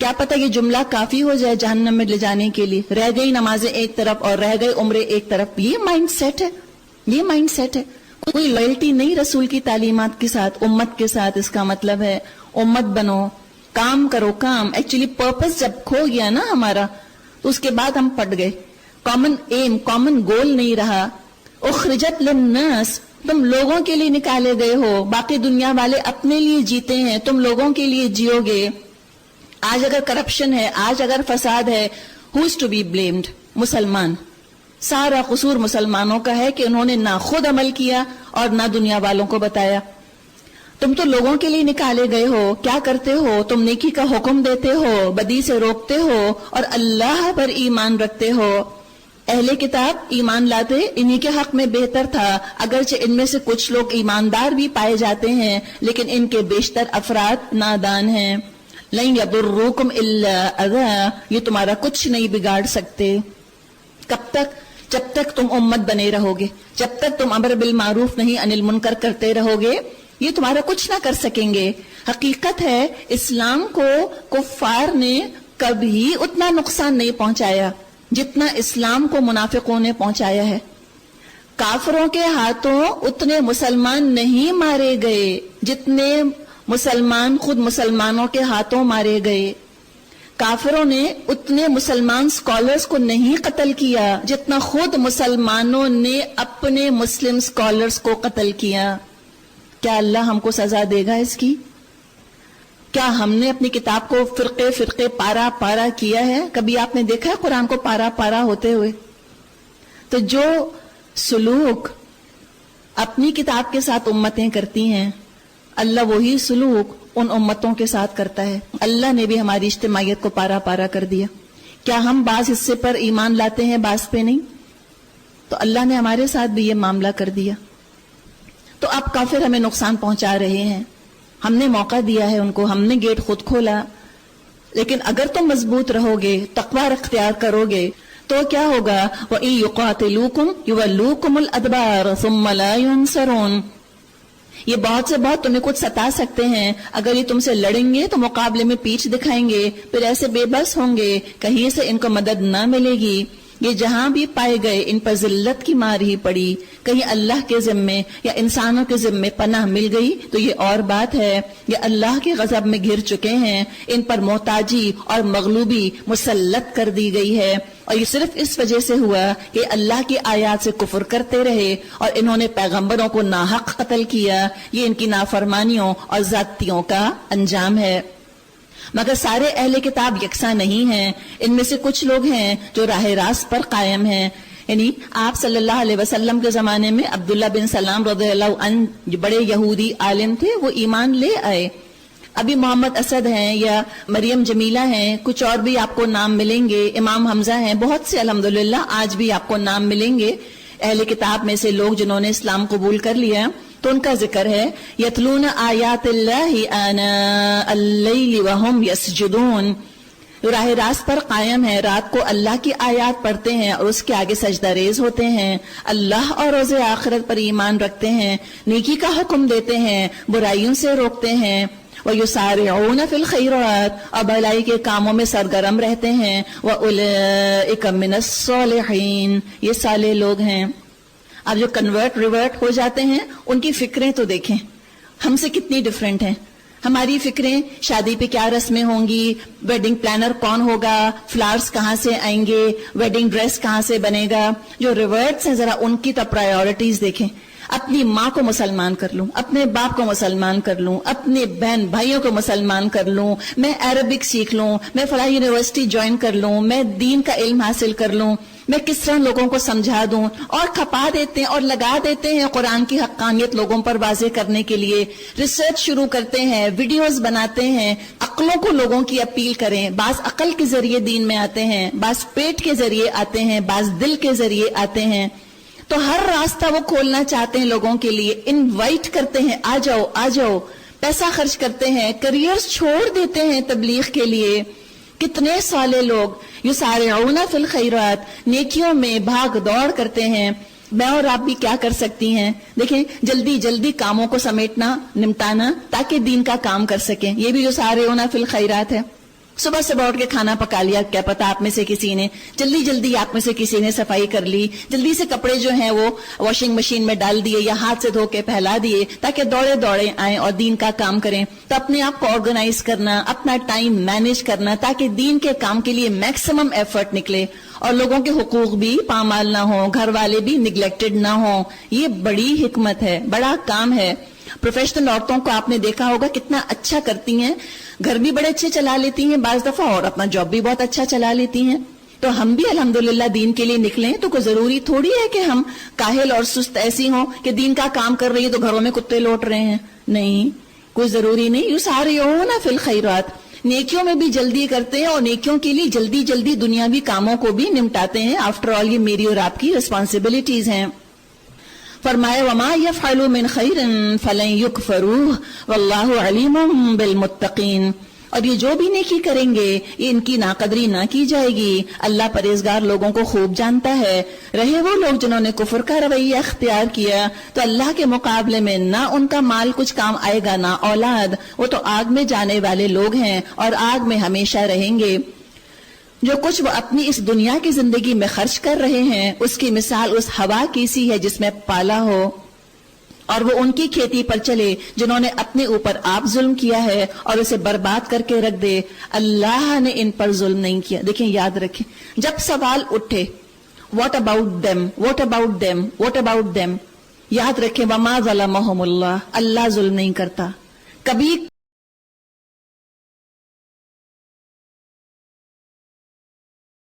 کیا پتہ یہ جملہ کافی ہو جائے جہنم میں لے جانے کے لیے. رہ گئی نمازیں ایک طرف اور رہ گئے عمرے ایک طرف. یہ مائنڈ سیٹ ہے, یہ مائنڈ سیٹ ہے. کوئی لائلٹی نہیں رسول کی تعلیمات کے ساتھ, امت کے ساتھ. اس کا مطلب ہے امت بنو, کام کرو, کام. ایکچولی پرپس جب کھو گیا نا ہمارا, تو اس کے بعد ہم پٹ گئے. کامن ایم, کامن گول نہیں رہا. اخرجت للناس, تم لوگوں کے لیے نکالے گئے ہو, باقی دنیا والے اپنے لیے جیتے ہیں, تم لوگوں کے لیے جیو گے. آج اگر کرپشن ہے, آج اگر فساد ہے, who is to be blamed؟ مسلمان. سارا قصور مسلمانوں کا ہے کہ انہوں نے نہ خود عمل کیا اور نہ دنیا والوں کو بتایا. تم تو لوگوں کے لیے نکالے گئے ہو, کیا کرتے ہو؟ تم نیکی کا حکم دیتے ہو, بدی سے روکتے ہو اور اللہ پر ایمان رکھتے ہو. اہل کتاب ایمان لاتے انہی کے حق میں بہتر تھا, اگرچہ ان میں سے کچھ لوگ ایماندار بھی پائے جاتے ہیں, لیکن ان کے بیشتر افراد نادان ہیں. لن یضروکم الا اذی, یہ تمہارا کچھ نہیں بگاڑ سکتے. کب تک؟ جب تک تم امت بنے رہو گے, جب تک تم امر بالمعروف نہیں انل المنکر کرتے رہو گے, یہ تمہارا کچھ نہ کر سکیں گے. حقیقت ہے اسلام کو کفار نے کبھی اتنا نقصان نہیں پہنچایا جتنا اسلام کو منافقوں نے پہنچایا ہے. کافروں کے ہاتھوں اتنے مسلمان نہیں مارے گئے جتنے مسلمان خود مسلمانوں کے ہاتھوں مارے گئے. کافروں نے اتنے مسلمان سکالرز کو نہیں قتل کیا جتنا خود مسلمانوں نے اپنے مسلم سکالرز کو قتل کیا. کیا اللہ ہم کو سزا دے گا اس کی؟ کیا ہم نے اپنی کتاب کو فرقے فرقے پارا پارا کیا ہے؟ کبھی آپ نے دیکھا ہے قرآن کو پارا پارا ہوتے ہوئے؟ تو جو سلوک اپنی کتاب کے ساتھ امتیں کرتی ہیں, اللہ وہی سلوک ان امتوں کے ساتھ کرتا ہے. اللہ نے بھی ہماری اجتماعیت کو پارا پارا کر دیا. کیا ہم بعض حصے پر ایمان لاتے ہیں, بعض پہ نہیں؟ تو اللہ نے ہمارے ساتھ بھی یہ معاملہ کر دیا. تو اب کافر ہمیں نقصان پہنچا رہے ہیں, ہم نے موقع دیا ہے ان کو, ہم نے گیٹ خود کھولا. لیکن اگر تم مضبوط رہو گے, تقوی اختیار کرو گے, تو کیا ہوگا؟ وَإِن يُقَاتِلُوكُمْ يُوَلُّوكُمُ الْأَدْبَارَ ثُمَّ لَا يُنصَرُونَ. یہ بہت سے بہت تمہیں کچھ ستا سکتے ہیں, اگر یہ تم سے لڑیں گے تو مقابلے میں پیچھ دکھائیں گے, پھر ایسے بے بس ہوں گے, کہیں سے ان کو مدد نہ ملے گی. یہ جہاں بھی پائے گئے ان پر ذلت کی مار ہی پڑی. کہیں اللہ کے ذمے یا انسانوں کے ذمے پناہ مل گئی تو یہ اور بات ہے. یہ اللہ کے غضب میں گھر چکے ہیں, ان پر محتاجی اور مغلوبی مسلط کر دی گئی ہے. اور یہ صرف اس وجہ سے ہوا کہ اللہ کی آیات سے کفر کرتے رہے اور انہوں نے پیغمبروں کو ناحق قتل کیا. یہ ان کی نافرمانیوں اور زیادتیوں کا انجام ہے. مگر سارے اہل کتاب یکساں نہیں ہیں. ان میں سے کچھ لوگ ہیں جو راہ راست پر قائم ہیں. یعنی آپ صلی اللہ علیہ وسلم کے زمانے میں عبداللہ بن سلام رضی اللہ عنہ جو بڑے یہودی عالم تھے, وہ ایمان لے آئے. ابھی محمد اسد ہیں یا مریم جمیلہ ہیں, کچھ اور بھی آپ کو نام ملیں گے, امام حمزہ ہیں, بہت سے الحمدللہ آج بھی آپ کو نام ملیں گے اہل کتاب میں سے لوگ جنہوں نے اسلام قبول کر لیا. تو ان کا ذکر ہے یتلون آیات اللہ آناء اللیل وہم یسجدون. راہ راست پر قائم ہے, رات کو اللہ کی آیات پڑھتے ہیں اور اس کے آگے سجدہ ریز ہوتے ہیں, اللہ اور روز آخرت پر ایمان رکھتے ہیں, نیکی کا حکم دیتے ہیں, برائیوں سے روکتے ہیں, وَيُسَارِعُونَ فِي الْخَيْرَاتِ, اور بھلائی کے کاموں میں سرگرم رہتے ہیں, وَأُولَئِكَ مِنَ الصَّالِحِينَ, یہ صالح لوگ ہیں. اب جو کنورٹ ریورٹ ہو جاتے ہیں ان کی فکریں تو دیکھیں ہم سے کتنی ڈیفرنٹ ہیں. ہماری فکریں شادی پہ کیا رسمیں ہوں گی, ویڈنگ پلانر کون ہوگا, فلاورز کہاں سے آئیں گے, ویڈنگ ڈریس کہاں سے بنے گا. جو ریورٹس ہیں ذرا ان کی تو پرائیورٹیز دیکھیں. اپنی ماں کو مسلمان کر لوں, اپنے باپ کو مسلمان کر لوں, اپنے بہن بھائیوں کو مسلمان کر لوں, میں عربک سیکھ لوں, میں فلاں یونیورسٹی جوائن کر لوں, میں دین کا علم حاصل کر لوں, میں کس طرح لوگوں کو سمجھا دوں. اور کھپا دیتے ہیں اور لگا دیتے ہیں قرآن کی حقانیت لوگوں پر واضح کرنے کے لیے. ریسرچ شروع کرتے ہیں, ویڈیوز بناتے ہیں, عقلوں کو لوگوں کی اپیل کریں. بعض عقل کے ذریعے دین میں آتے ہیں, بعض پیٹ کے ذریعے آتے ہیں, بعض دل کے ذریعے آتے ہیں. تو ہر راستہ وہ کھولنا چاہتے ہیں لوگوں کے لیے, انوائٹ کرتے ہیں, آ جاؤ آ جاؤ, پیسہ خرچ کرتے ہیں, کریئرز چھوڑ دیتے ہیں تبلیغ کے لیے. کتنے صالح لوگ یسارعون فی الخیرات, نیکیوں میں بھاگ دوڑ کرتے ہیں. میں اور آپ بھی کیا کر سکتی ہیں؟ دیکھیں جلدی جلدی کاموں کو سمیٹنا, نمٹانا, تاکہ دین کا کام کر سکیں. یہ بھی یسارعون فی الخیرات ہے. صبح صبح اٹھ کے کھانا پکا لیا، کیا پتا آپ میں سے کسی نے جلدی جلدی آپ میں سے کسی نے صفائی کر لی، جلدی سے کپڑے جو ہیں وہ واشنگ مشین میں ڈال دیے یا ہاتھ سے دھو کے پھیلا دیے تاکہ دوڑے دوڑے آئیں اور دین کا کام کریں. تو اپنے آپ کو آرگنائز کرنا، اپنا ٹائم مینج کرنا تاکہ دین کے کام کے لیے میکسیمم ایفرٹ نکلے اور لوگوں کے حقوق بھی پامال نہ ہوں، گھر والے بھی نگلیکٹڈ نہ ہوں. یہ بڑی حکمت ہے، بڑا کام ہے. پروفیشنل عورتوں کو آپ نے دیکھا ہوگا کتنا اچھا کرتی ہیں، گھر بھی بڑے اچھے چلا لیتی ہیں بعض دفعہ اور اپنا جاب بھی بہت اچھا چلا لیتی ہیں. تو ہم بھی الحمدللہ دین کے لیے نکلیں تو کوئی ضروری تھوڑی ہے کہ ہم کاہل اور سست ایسی ہوں کہ دین کا کام کر رہی ہے تو گھروں میں کتے لوٹ رہے ہیں. نہیں، کوئی ضروری نہیں. یسارعون فی الخیرات، نیکیوں میں بھی جلدی کرتے ہیں اور نیکیوں کے لیے جلدی جلدی دنیاوی کاموں کو بھی نمٹاتے ہیں. آفٹر آل یہ میری اور آپ کی رسپانسبلٹیز ہیں. فرمائے وما یفعلوا من خیر فلن یکفروہ واللہ علیم بالمتقین. اور یہ جو بھی نیکی کریں گے یہ ان کی ناقدری نہ کی جائے گی. اللہ پرہیزگار لوگوں کو خوب جانتا ہے. رہے وہ لوگ جنہوں نے کفر کا رویہ اختیار کیا تو اللہ کے مقابلے میں نہ ان کا مال کچھ کام آئے گا نہ اولاد. وہ تو آگ میں جانے والے لوگ ہیں اور آگ میں ہمیشہ رہیں گے. جو کچھ وہ اپنی اس دنیا کی زندگی میں خرچ کر رہے ہیں اس کی مثال اس ہوا کی سی ہے جس میں پالا ہو، اور وہ ان کی کھیتی پر چلے جنہوں نے اپنے اوپر آپ ظلم کیا ہے اور اسے برباد کر کے رکھ دے. اللہ نے ان پر ظلم نہیں کیا. دیکھیں، یاد رکھیں، جب سوال اٹھے what about them, what about them, what about them, یاد رکھیں وما ظلمہم اللہ، اللہ ظلم نہیں کرتا. کبھی